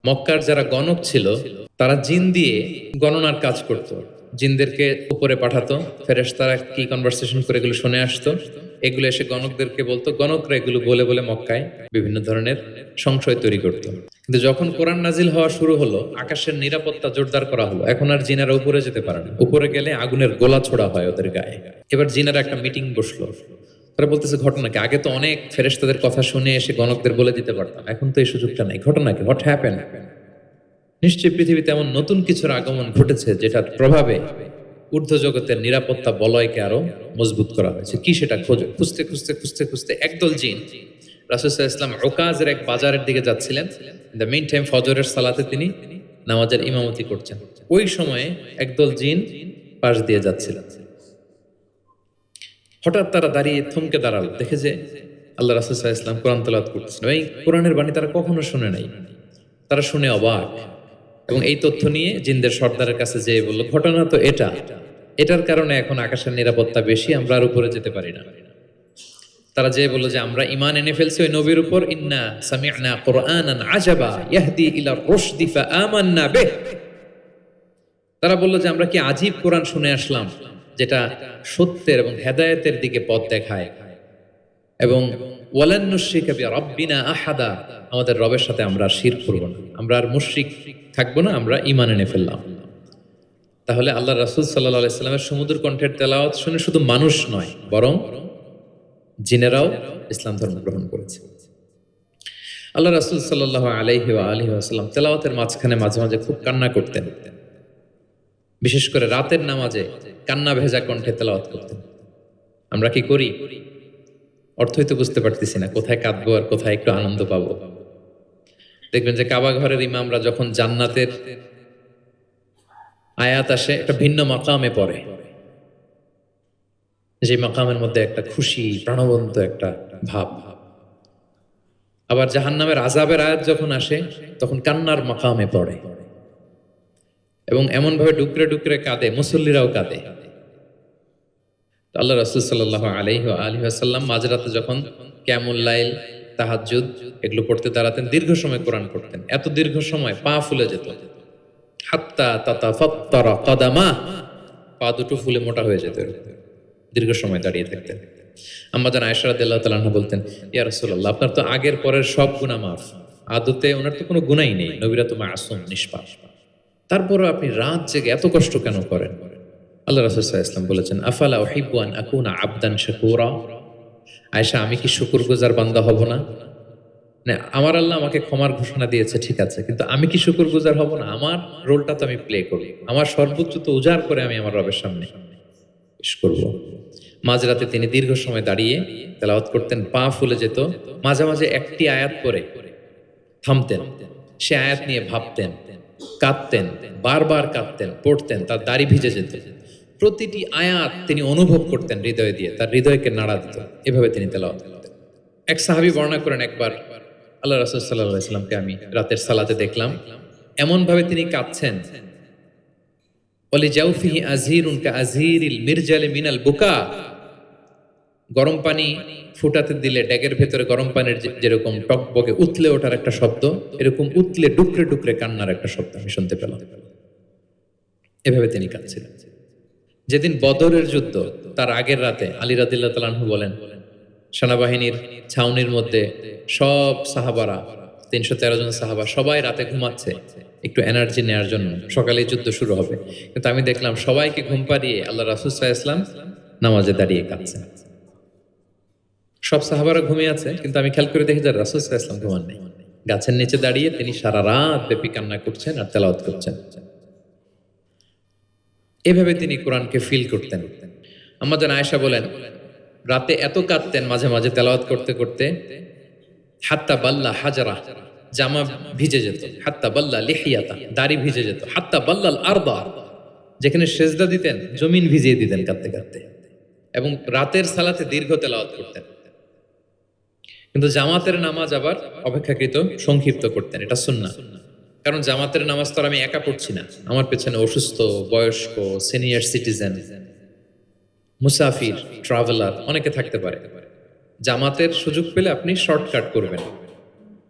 মক্কার যারা গণক ছিল তারা জিন দিয়ে গণনার কাজ করত। জিনদেরকে উপরে পাঠাতো, ফেরেশতারা কি কনভারসেশন করে এগুলো শুনে আসতো, এগুলো এসে গণকদেরকে বলতো, গণকরা এগুলো বলে বলে মক্কায় বিভিন্ন ধরনের সংশয় তৈরি করত। কিন্তু যখন কোরআন নাজিল হওয়া শুরু হলো, আকাশের নিরাপত্তা জোরদার করা হলো, এখন আর জিনারা উপরে যেতে পারে না। উপরে গেলে আগুনের গোলা ছোড়া হয় ওদের গায়ে। এবার জিনারা একটা মিটিং বসলো, তারা বলতেছে ঘটনা কি, আগে তো অনেক ফেরেশতাদের কথা শুনে এসে গণকদের বলে দিতে পারতাম, এখন তো এই সুযোগটা নাই, ঘটনা কি, হোয়াট হ্যাপেন? নিশ্চয়ই পৃথিবীতে এমন নতুন কিছুর আগমন ঘটেছে যেটার প্রভাবে ঊর্ধ্ব জগতের নিরাপত্তা বলয়কে আরো মজবুত করা হয়েছে। কি সেটা খোঁজো। খুঁজতে খুঁজতে খুঁজতে খুঁজতে একদল জিন রাসূল সাল্লাল্লাহু আলাইহি ওয়াসাল্লাম ওকাজের এক বাজারের দিকে যাচ্ছিলেন। ইন দ্য মিন টাইম ফজরের সালাতে তিনি নামাজের ইমামতি করছেন। ওই সময়ে একদল জিন পাশ দিয়ে যাচ্ছিলেন। হঠাৎ তারা দাঁড়িয়ে থমকে দাঁড়ালো, দেখে যে আল্লাহ রাসূল সাল্লাল্লাহু আলাইহি ওয়াসাল্লাম কোরআন তেলাওয়াত করছেন। এই কোরআনের বাণী তারা কখনো শুনে নাই। তারা শুনে অবাক, এবং এই তথ্য নিয়ে জিনদের সর্দারের কাছে যেয়ে বলল, ঘটনা তো এটার কারণে এখন আকাশের নিরাপত্তা বেশি, আমরা আর উপরে যেতে পারি না। তারা যেয়ে বলল যে আমরা ঈমান এনে ফেলছি ওই নবীর উপর, ইন্না সামি'না কুরআনান আজাবা ইয়াহদি ইলা রুশদি ফাআমান্না বিহ। তারা বলল যে আমরা কি আজীব কোরআন শুনে আসলাম, যেটা সত্যের এবং হেদায়েতের দিকে পথ দেখায়, এবং ওয়ালান নুশরিকা বিরাব্বিনা আহাদা, আমাদের রবের সাথে আমরা আর শিরক করব না, আমরা আর মুশরিক থাকবো না, আমরা ঈমান এনে ফেললাম। তাহলে আল্লাহ রাসূল সাল্লাল্লাহু আলাইহি সাল্লামের সমুদ্র কণ্ঠের তেলাওয়াত শুনে শুধু মানুষ নয়, বরং জিনেরাও ইসলাম ধর্ম গ্রহণ করেছে। আল্লাহ রাসূল সাল্লাল্লাহু আলাইহি ওয়াসাল্লাম তেলাওয়াতের মাঝখানে মাঝে মাঝে খুব কান্না করতেন। বিশেষ করে রাতের নামাজে কান্না ভেজা কণ্ঠে তেলাওয়াত করতেন। আমরা কি করি? অর্থই তো বুঝতে পারতেছি না, কোথায় কাঁদবো আর কোথায় একটু আনন্দ পাবো। দেখবেন যে কাবা ঘরের ইমামরা যখন জান্নাতের আয়াত আসে, একটা ভিন্ন মাকামে পড়ে, যে মাকামের মধ্যে একটা খুশি প্রাণবন্ত একটা ভাব। আবার জাহান্নামের আযাবের আয়াত যখন আসে, তখন কান্নার মাকামে পড়ে, এবং এমন ভাবে ডুকরে ডুকরে কাঁদে, মুসল্লিরাও কাঁদে। আল্লাহ রাসূল সাল্লাল্লাহু আলাইহি ওয়াসাল্লাম মাঝরাতে যখন কিয়ামুল লাইল, তাহাজ্জুদ এগুলো পড়তে দাঁড়াতেন, দীর্ঘ সময় কোরআন পড়তেন। এত দীর্ঘ সময় পা ফুলে যেত, হাত্তা তাতাফাত্তারা কাদামা, পা দুটো ফুলে মোটা হয়ে যেত দীর্ঘ সময় দাঁড়িয়ে থাকতেন। আম্মা জান আয়েশা রাদিয়াল্লাহু তাআলা আনহা বলতেন, ইয়া রাসূলুল্লাহ, আপনার তো আগের পরের সব গুনাহ মাফ, আদতে ওনার তো কোনো গুনাহই নেই, নবীরা তো মাসুম, নিষ্পাপ, তারপরও আপনি রাত জেগে এত কষ্ট কেন করেন? আল্লাহ রাসূল সাল্লাল্লাহু আলাইহি ওয়াসাল্লাম বলেছেন, আফালা উহিব্বু আন আকুনা আবদান শাকুরা। আয়েশা, আমি কি শুকরগুজার বান্দা হব না? না, আমার আল্লাহ আমাকে ক্ষমার ঘোষণা দিয়েছে, ঠিক আছে, কিন্তু আমি কি শুকরগুজার হব না? আমার রোলটা তো আমি প্লে করি, আমার সর্বোচ্চ তো উজাড় করে আমি আমার রবের সামনে পেশ করব। মাঝরাতে তিনি দীর্ঘ সময় দাঁড়িয়ে তেলাওয়াত করতেন, পা ফুলে যেত। মাঝে মাঝে একটি আয়াত পড়ে থামতেন, সে আয়াত নিয়ে ভাবতেন, কাঁদতেন, বারবার কাঁদতেন, পড়তেন, তার দাড়ি ভিজে যেত। প্রতিটি আয়াত তিনি অনুভব করতেন হৃদয় দিয়ে, তার হৃদয়কে নাড়া দিত। এভাবে তিনি তেলাওয়াত করতেন। এক সাহাবী বর্ণনা করেন, একবার আল্লাহ রাসূল সাল্লাল্লাহু আলাইহি ওয়াসাল্লামকে আমি রাতের সালাতে দেখলাম, এমন ভাবে তিনি কাঁদছেন, ওয়ালি জাওফিহি আযীরুন কাআযীরিল মিরজালি মিনাল বুকা। গরম পানি ফুটাতে দিলে ড্যাগের ভেতরে গরম পানির যেরকম টকবকে উতলে ওঠার একটা শব্দ, এরকম উতলে ডুকরে ডুকরে কান্নার একটা শব্দ আমি শুনতে পেলাম। এভাবে তিনি কাঁদছিলেন। যেদিন বদরের যুদ্ধ, তার আগের রাতে আলী রাদিয়াল্লাহু তাআলা আনহু বলেন, সেনাবাহিনীর ছাউনির মধ্যে সব সাহাবারা, ৩১৩ জন সাহাবা, সবাই রাতে ঘুমাচ্ছে একটু এনার্জি নেওয়ার জন্য, সকালে যুদ্ধ শুরু হবে। কিন্তু আমি দেখলাম সবাইকে ঘুম পাড়িয়ে আল্লাহ রাসূল সাল্লাল্লাহু আলাইহি ওয়াসাল্লাম নামাজে দাঁড়িয়ে কাঁদছেন। সব সাহাবারা ঘুমিয়ে আছে, কিন্তু আমি খেয়াল করে দেখি যে রাসূল সাল্লাল্লাহু আলাইহি ওয়াসাল্লাম ঘুমান নেই। গাছের নিচে দাঁড়িয়ে তিনি সারা রাত ব্যাপী কান্না করছেন আর তেলাওয়াত করছেন। এভাবে তিনি কোরআনকে ফিল করতেন। আম্মা জান আয়েশা বলেন, রাতে এত কাঁদতেন মাঝে মাঝে তেলাওয়াত করতে করতে, হাত্তা বাল্লা হাজারা, জামা ভিজে যেত, হাত্তা বাল্লা লিহিয়াতা, দাড়ি ভিজে যেত, হাত্তা বাল্লাল আরদা, যেখানে সেজদা দিতেন জমিন ভিজিয়ে দিতেন কাঁদতে কাঁদতে। এবং রাতের সালাতে দীর্ঘ তেলাওয়াত করতেন। কিন্তু জামাতের নামাজ আবার অপেক্ষাকৃত সংক্ষিপ্ত করতেন, এটা সুন্নাহ। কারণ জামাতের নামাজ তো আর আমি একা পড়ছি না, আমার পেছনে অসুস্থ, বয়স্ক, সিনিয়র সিটিজেন, মুসাফির, ট্রাভেলার অনেকে থাকতে পারে। জামাতের সুযোগ পেলে আপনি শর্টকাট করবেন,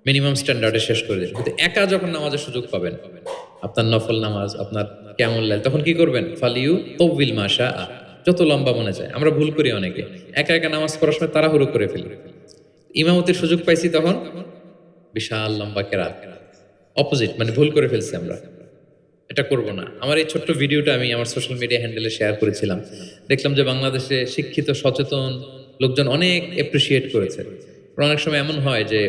মিনিমাম স্ট্যান্ডার্ডে শেষ করে দিন। কিন্তু একা যখন নামাজের সুযোগ পাবেন, আপনার নফল নামাজ, আপনার কিয়ামুল লাইল, তখন কি করবেন? ফালিউ তৌবিল মাশা, যত লম্বা মনে চায়। আমরা ভুল করি অনেকে, একা একা নামাজ পড়ার সময় তাড়াহুড়ো করে ফেলি। ইমামতির সুযোগ পাইছি তখন বিশাল লম্বা কেরাত, অপোজিট, মানে ভুল করে ফেলছি আমরা। এটা করব না। আমার এই ছোট্ট ভিডিওটা আমি আমার সোশ্যাল মিডিয়া হ্যান্ডেলে শেয়ার করেছিলাম। দেখলাম যে বাংলাদেশে শিক্ষিত সচেতন লোকজন অনেক এপ্রিসিয়েট করেছে। অনেক সময় এমন হয় যে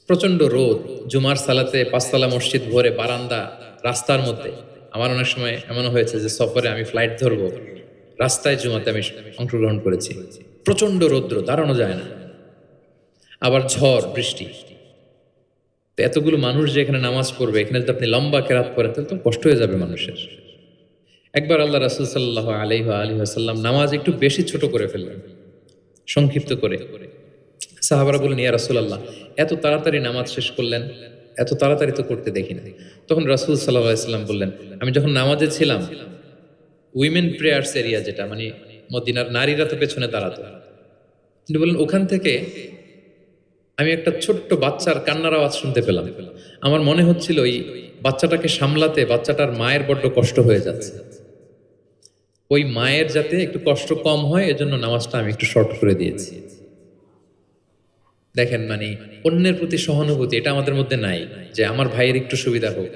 প্রচন্ড রোদ, জুমার সালাতে পাঁচতলা মসজিদ ভরে বারান্দা, রাস্তার মধ্যে। আমার অনেক সময় এমন হয়েছে যে সফরে আমি ফ্লাইট ধরবো, রাস্তায় জুমাতে আমি অংশগ্রহণ করেছি। প্রচন্ড রৌদ্র, দাঁড়ানো যায় না, আবার ঝড় বৃষ্টি। তো এতগুলো মানুষ যে এখানে নামাজ পড়বে, এখানে যদি আপনি লম্বা কেরাত পড়েন তাহলে তো কষ্ট হয়ে যাবে মানুষের। একবার আল্লাহ রাসূল সাল্লাল্লাহু আলাইহি ওয়াসাল্লাম নামাজ একটু বেশি ছোট করে ফেললেন, সংক্ষিপ্ত করে। সাহাবারা বললেন, ইয়া রাসূলুল্লাহ, এত তাড়াতাড়ি নামাজ শেষ করলেন, এত তাড়াতাড়ি তো করতে দেখি না। তখন রাসূল সাল্লাল্লাহু আলাইহি ওয়াসাল্লাম বললেন, আমি যখন নামাজে ছিলাম, উইমেন প্রেয়ার্স এরিয়া, যেটা মানে মদিনার নারীরা তো পেছনে দাঁড়াতো, তিনি বললেন ওখান থেকে আমি একটা ছোট্ট বাচ্চার কান্নার আওয়াজ শুনতে পেলাম। আমার মনে হচ্ছিল ওই বাচ্চাটাকে সামলাতে বাচ্চাটার মায়ের বড্ড কষ্ট হয়ে যাচ্ছে, ওই মায়ের যাতে একটু কষ্ট কম হয় এজন্য নামাজটা আমি একটু শর্ট করে দিয়েছি। দেখেন, মানে অন্যের প্রতি সহানুভূতি এটা আমাদের মধ্যে নাই, যে আমার ভাইয়ের একটু সুবিধা হোক,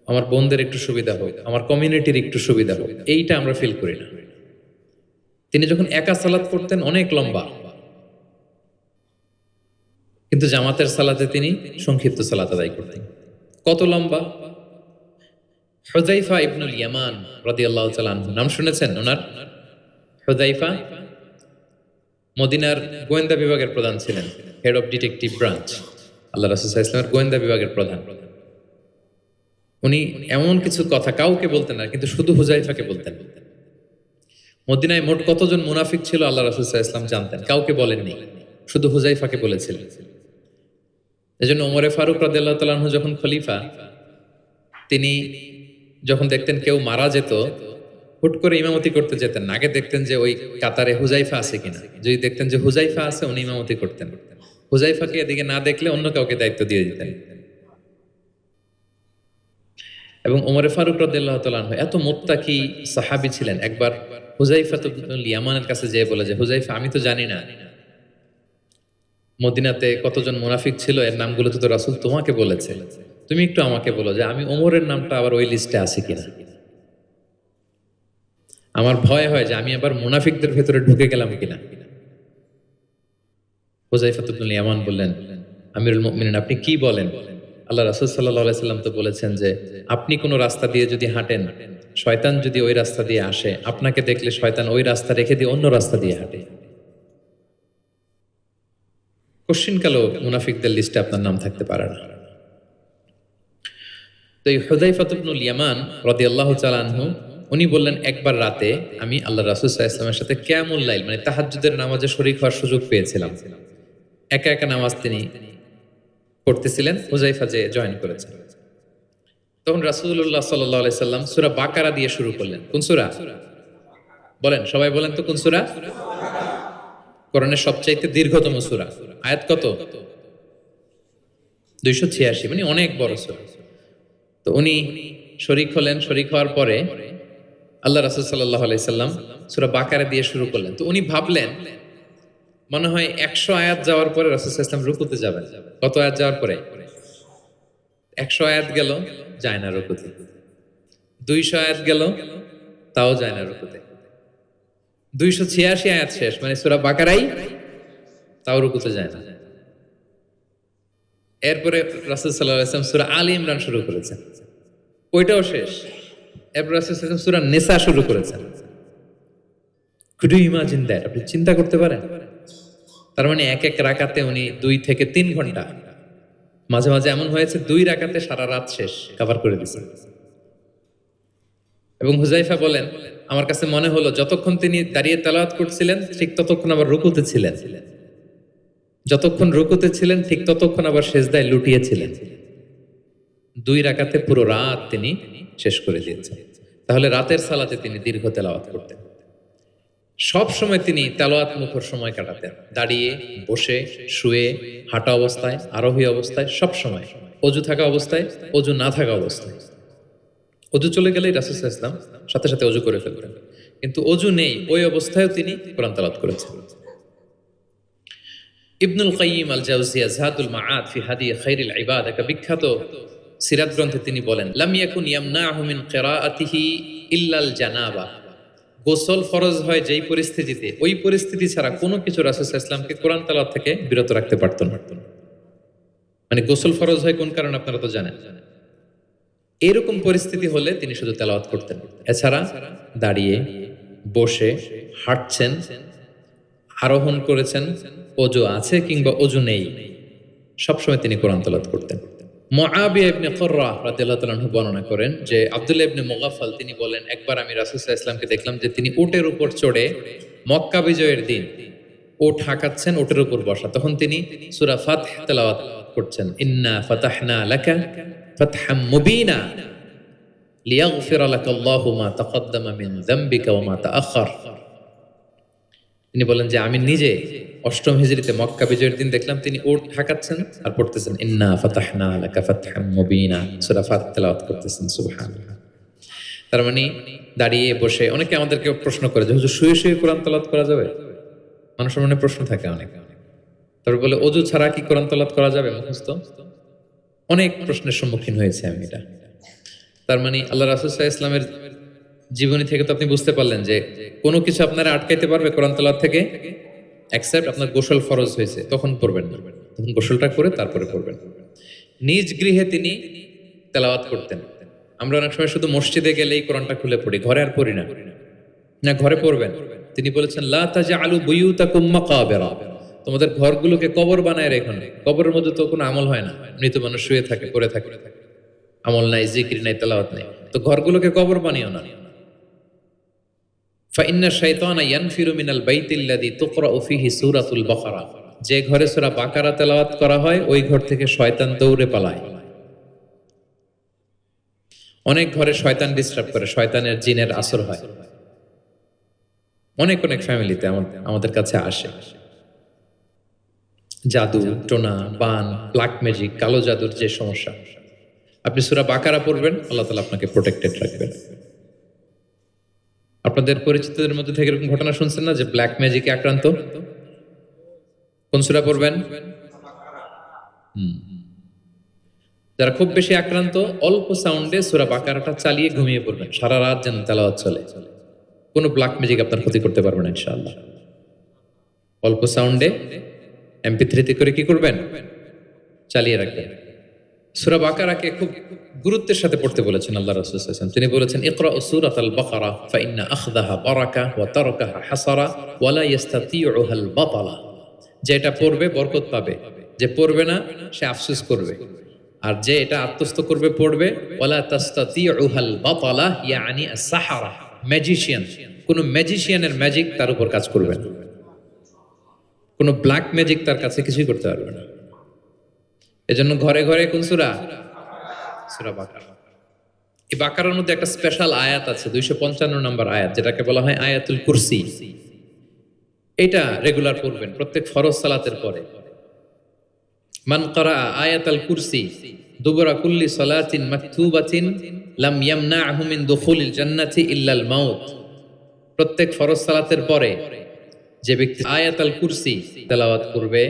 আমার বোনদের একটু সুবিধা হোক, আমার কমিউনিটির একটু সুবিধা হোক, এইটা আমরা ফিল করি না। তিনি যখন একা সালাত করতেন অনেক লম্বা, কিন্তু জামাতের সালাতে তিনি সংক্ষিপ্ত সালাত আদায় করতেন। কত লম্বা? হুযায়ফা ইবনুল ইয়ামান রাদিয়াল্লাহু তাআলা আনহু, নাম শুনেছেন ওনার? হুযায়ফা মদিনার গোয়েন্দা বিভাগের প্রধান ছিলেন, হেড অফ ডিটেকটিভ ব্রাঞ্চ, আল্লাহ রাসূল সাল্লাল্লাহু আলাইহি ওয়াসাল্লামের গোয়েন্দা বিভাগের প্রধান। উনি এমন কিছু কথা কাউকে বলতেন না, কিন্তু শুধু হুযায়ফাকে বলতেন। মদিনায় মোট কতজন মুনাফিক ছিল আল্লাহ রাসূল সাল্লাল্লাহু আলাইহি ওয়াসাল্লাম জানতেন, কাউকে বলেননি, শুধু হুযায়ফাকে বলেছিলেন। এজন্য ওমরে ফারুক রাদিয়াল্লাহু তাআলা আনহু যখন খলিফা, তিনি যখন দেখতেন কেউ মারা যেত, হুট করে ইমামতি করতে যেতেন না, আগে দেখতেন যে ওই কাতারে হুযায়ফা আছে কিনা। যদি দেখতেন যে হুযায়ফা আছে, উনি ইমামতি করতেন। হুযায়ফাকে এদিকে না দেখলে অন্য কাউকে দায়িত্ব দিয়ে দিতেন। এবং ওমরে ফারুক রাদিয়াল্লাহু তাআলা আনহু এত মুত্তাকি সাহাবী ছিলেন, একবার হুযায়ফা ইবনুল ইয়ামানের কাছে যেয়ে বলে যে, হুযায়ফা, আমি তো জানি না মদিনাতে কতজন মুনাফিক ছিল, এর নামগুলো তো রাসূল তোমাকে বলেছে, তুমি একটু আমাকে বলো যে আমি ওমরের নামটা আবার ওই লিস্টে আছে কিনা। আমার ভয় হয় যে আমি আবার মুনাফিকদের ভেতরে ঢুকে গেলাম কিনা। হুযায়ফা ইবনুল ইয়ামান বললেন, আমিরুল মুমিনিন, আপনি কি বলেন? আল্লাহ রাসূল সাল্লাল্লাহু আলাইহি সাল্লাম তো বলেছেন যে আপনি কোনো রাস্তা দিয়ে যদি হাঁটেন, শয়তান যদি ওই রাস্তা দিয়ে আসে, আপনাকে দেখলে শয়তান ওই রাস্তা রেখে দিয়ে অন্য রাস্তা দিয়ে হাঁটে। কোশ্চিনকালেও মুনাফিকদের লিস্টে আপনার নাম থাকতে পারে না। তো এই হুযায়ফা ইবনুল ইয়ামান রাদিয়াল্লাহু তাআলা আনহু, উনি বললেন, একবার রাতে আমি আল্লাহ রাসূল সাল্লাল্লাহু আলাইহি ওয়াসাল্লামের সাথে কিয়ামুল লাইল, মানে তাহাজ্জুদের নামাজে শরীক হওয়ার সুযোগ পেয়েছিলাম। একা একা নামাজ তিনি পড়তেছিলেন, হুযায়ফা যে জয়েন করেছেন। তখন রাসূলুল্লাহ সাল্লাল্লাহু আলাইহি সাল্লাম সূরা বাকারা দিয়ে শুরু করলেন। কোন সূরা? বলেন, সবাই বলেন তো কোন সূরা? কোরআনের সবচাইতে দীর্ঘতম সূরা। আয়াত কত? 286, মানে অনেক বড় সূরা। তো উনি শরীক হলেন, শরীক হওয়ার পরে আল্লাহ রাসূল সাল্লাল্লাহু আলাইহি সাল্লাম সূরা বাকারা দিয়ে শুরু করলেন। তো উনি ভাবলেন মনে হয় 100 আয়াত যাওয়ার পরে রাসূল সাল্লাল্লাহু আলাইহি সাল্লাম রুকুতে যাবেন। কত আয়াত যাওয়ার পরে? 100 আয়াত গেল, যায় না রুকুতে। 200 আয়াত গেল, তাও যায় না রুকুতে। 286 আয়াত শেষ, মানে সূরা বাকারাই, তাও রুকুতে যায় না। এরপরে রাসূল সাল্লাল্লাহু আলাইহি ওয়াসাল্লাম সূরা আলী ইমরান শুরু করেছেন, ওইটাও শেষ। এরপর রাসূল সাল্লাল্লাহু আলাইহি ওয়াসাল্লাম সূরা নিসা শুরু করেছেন। Could you imagine that? আপনি চিন্তা করতে পারেন? তার মানে এক এক রাকাতে উনি 2 থেকে 3 ঘন্টা, মাঝে মাঝে এমন হয়েছে 2 রাকাতে সারা রাত শেষ কভার করে দিয়েছেন। এবং হুযায়ফা বলেন, আমার কাছে মনে হলো যতক্ষণ তিনি দাঁড়িয়ে তেলাওয়াত করছিলেন ঠিক ততক্ষণ আবার রুকুতে ছিলেন, যতক্ষণ রুকুতে ছিলেন ঠিক ততক্ষণ আবার সেজদায় লুটিয়েছিলেন। 2 রাকাতে পুরো রাত তিনি শেষ করে দিয়েছেন। তাহলে রাতের সালাতে তিনি দীর্ঘ তেলাওয়াত করতেন। সব সময় তিনি তেলাওয়াত মুখর সময় কাটাতেন, দাঁড়িয়ে, বসে, শুয়ে, হাঁটা অবস্থায়, আরোহী অবস্থায়, সব সময়। অজু থাকা অবস্থায়, অজু না থাকা অবস্থায়। অজু চলে গেলেই রাসূল সাল্লাল্লাহু আলাইহি ওয়াসাল্লাম সাথে সাথে অজু করে ফেলতেন, কিন্তু অজু নেই ওই অবস্থায়ও তিনি কোরআন তেলাওয়াত করেছেন। ইবনুল কাইয়িম আল জাওজিয়া যাদুল মাআদ ফি হাদি খায়রিল ইবাদ, একটা বিখ্যাত সিরাত গ্রন্থে তিনি বলেন, লাম ইয়াকুন ইয়ামনাহু মিন কিরাআতিহি ইল্লাল জানাবা। গোসল ফরজ হয় যেই পরিস্থিতিতে, ওই পরিস্থিতি ছাড়া কোনো কিছু রাসূল সাল্লাল্লাহু আলাইহি ওয়াসাল্লামকে কোরআন তেলাওয়াত থেকে বিরত রাখতে পারত না। মানে গোসল ফরজ হয় কোন কারণে আপনারা তো জানেন। এরকম পরিস্থিতি হলে তিনি শুধু তেলাওয়াত করতেন। এছাড়া দাঁড়িয়ে, বসে, হাঁটছেন, আরোহণ করেছেন, অজু আছে কিংবা অজু নেই, সবসময় তিনি কোরআন তেলাওয়াত করতেন। মুআবিয়া ইবনে কুররা রাদিয়াল্লাহু তাআলা আনহু বর্ণনা করেন যে আব্দুল্লাহ ইবনে মুগাফফাল তিনি বলেন, একবার আমি রাসূল সাল্লাল্লাহু আলাইহি ওয়াসাল্লামকে দেখলাম যে তিনি উটের উপর চড়ে মক্কা বিজয়ের দিন উট হাঁকাচ্ছেন, উটের উপর বসা, তখন তিনি সূরা ফাতহ তেলাওয়াত করছেন, ইন্না ফাতাহনা লাকা ফাতহাম মুবিনা লিয়াগফিরা লাকাল্লাহু মা তাকদ্দামা মিন যামবিকা ওয়া মা তাআখার। তিনি বলেন যে আমি নিজে অষ্টম হিজরিতে মক্কা বিজয়ের দিন দেখলাম তিনি উট হাঁকাচ্ছেন আর পড়তেছেন ইন্না ফাতাহনা লাকা ফাতহাম মুবিনা, সূরা ফাতহ তেলাওয়াত করতেছেন। সুবহানাল্লাহ। তার মানে দাঁড়িয়ে, বসে, অনেকে আমাদেরকে প্রশ্ন করে যে হুজুর শুয়ে শুয়ে কোরআন তেলাওয়াত করা যাবে? মানুষের মনে প্রশ্ন থাকে অনেক। তারপর বলে অজু ছাড়া কি কোরআন তেলাওয়াত করা যাবে মুখস্থ? অনেক প্রশ্নের সম্মুখীন হয়েছে আমি এটা। তার মানে আল্লাহ রাসূল সাল্লাল্লাহু আলাইহি ওয়াসাল্লামের জীবনী থেকে তো আপনি বুঝতে পারলেন যে কোনো কিছু আপনারা আটকাইতে পারবে কোরআন তেলাওয়াত থেকে, এক্সেপ্ট আপনার গোসল ফরজ হয়েছে তখন পড়বেন না, তখন গোসলটা করে তারপরে পড়বেন। নিজ গৃহে তিনি তেলাওয়াত করতেন। আমরা অনেক সময় শুধু মসজিদে গেলেই কোরআনটা খুলে পড়ি, ঘরে আর পড়ি না। না, ঘরে পড়বেন। তিনি বলেছেন লা তাজআলু বুয়ুতাকুম মাকাবিরা, তোমাদের ঘরগুলোকে কবর বানায় রেখো না। কবরের মধ্যে তো কোনো আমল হয় না, মৃত মানুষ শুয়ে থাকে, পড়ে থাকে, আমল নাই, জিকির নাই, তেলাওয়াত নাই, তো ঘরগুলোকে কবর বানিও না। ফাইন্না শাইতানা ইয়ানফিরু মিনাল বাইতিল্লাযী তুকরাউ ফীহি সূরাতুল বাকারা, যে ঘরে সূরা বাকারা তেলাওয়াত করা হয় ওই ঘর থেকে শয়তান দৌড়ে পালায়। অনেক ঘরে শয়তান ডিস্টার্ব করে, শয়তানের জিনের আসর হয়। অনেক অনেক ফ্যামিলিতে আমাদের কাছে আসে জাদু টোনা, বান, ব্ল্যাক ম্যাজিক, কালো জাদুর যে সমস্যা, আপনি সূরা বাকারা পড়বেন, আল্লাহ তাআলা আপনাকে প্রোটেক্টেড রাখবেন। আপনাদের পরিচিতদের মধ্যে থেকে এরকম ঘটনা শুনছেন না যে ব্ল্যাক ম্যাজিকে আক্রান্ত? কোন সূরা পড়বেন? যারা খুব বেশি আক্রান্ত, অল্প সাউন্ডে সূরা বাকারাটা চালিয়ে ঘুমিয়ে পড়বেন, সারা রাত যেন তেলাওয়াত চলে। কোনো ব্ল্যাক ম্যাজিক আপনার ক্ষতি করতে পারবে না ইনশাআল্লাহ। অল্প সাউন্ডে MP3 তে করে কি করবেন? চালিয়ে রাখবেন। সূরা বাকারাকে খুব গুরুত্বের সাথে পড়তে বলেছেন আল্লাহ রাসূল সাল্লাল্লাহু আলাইহি ওয়াসাল্লাম। তিনি বলেছেন ইকরাউ সূরাতাল বাকারা ফাইন্না আখযাহা বারাকা ওয়া তারকাহা হাসারা ওয়া লা ইস্তাতিউহাল বাতালা। যে এটা পড়বে বরকত পাবে, যে পড়বে না সে আফসোস করবে। আর যে এটা আত্মস্থ করবে, পড়বে, ওয়ালা তাস্তাতিউহাল বাতালা ইয়ানি আস-সাহারা, ম্যাজিশিয়ান, কোন ম্যাজিশিয়ানের ম্যাজিক তার উপর কাজ করবে না, কোন ব্ল্যাক ম্যাজিক তার কাছে কিছুই করতে পারবে না। এজন্য ঘরে ঘরে কোন সূরা? সূরা বাকারা। এই বাকারার মধ্যে একটা স্পেশাল আয়াত আছে, 255 নম্বর আয়াত, যেটাকে বলা হয় আয়াতুল কুরসি। এটা রেগুলার পড়বেন প্রত্যেক ফরজ সালাতের পরে। মান ক্বারা আয়াতুল কুরসি দুবরা কুল্লি সালাতিন মাকতুবাতিন লাম ইয়ামনাহু মিন দুখুলিল জান্নাতি ইল্লাল মাউত। প্রত্যেক ফরজ সালাতের পরে যে ব্যক্তি আয়াতুল কুরসি তেলাওয়াত করবে,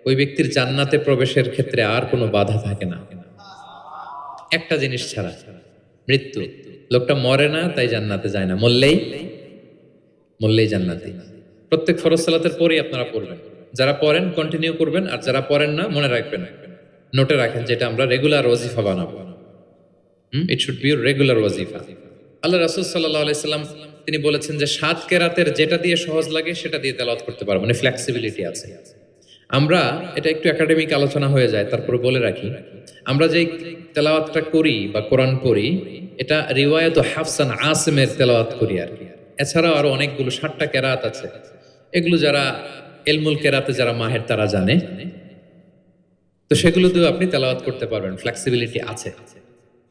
ওই ব্যক্তির জান্নাতে প্রবেশের ক্ষেত্রে আর কোনো বাধা থাকে না, একটা জিনিস ছাড়া, মৃত্যু। লোকটা মরে না তাই জান্নাতে যায় না, মরলেই জান্নাতে। প্রত্যেক ফরজ সালাতের পরেই আপনারা পড়বেন। যারা পড়েন কন্টিনিউ করবেন, আর যারা পড়েন না মনে রাখবেন, নোটে রাখেন, যেটা আমরা রেগুলার ওয়াজিফা বানাবো। ইট শুড বি রেগুলার ওয়াজিফা। আল্লাহ রাসূল সাল্লাল্লাহু আলাইহি সাল্লাম তিনি বলেছেন যে 7 কেরাতের যেটা দিয়ে সহজ লাগে সেটা দিয়ে তেলাওয়াত করতে পারবো, মানে ফ্লেক্সিবিলিটি আছে। আমরা এটা একটু একাডেমিক আলোচনা হয়ে যায়, তারপরে বলে রাখি, আমরা যে তেলাওয়াতটা করি বা কোরআন পড়ি, এটা রিওয়ায়াত হাফসান আসিমের তেলাওয়াত করি আর কি। এছাড়াও আরো অনেকগুলো 7টা কেরাত আছে, এগুলো যারা ইলমুল কেরাতে যারা মাহের তারা জানে, তো সেগুলো দিয়েও আপনি তেলাওয়াত করতে পারবেন, ফ্লেক্সিবিলিটি আছে।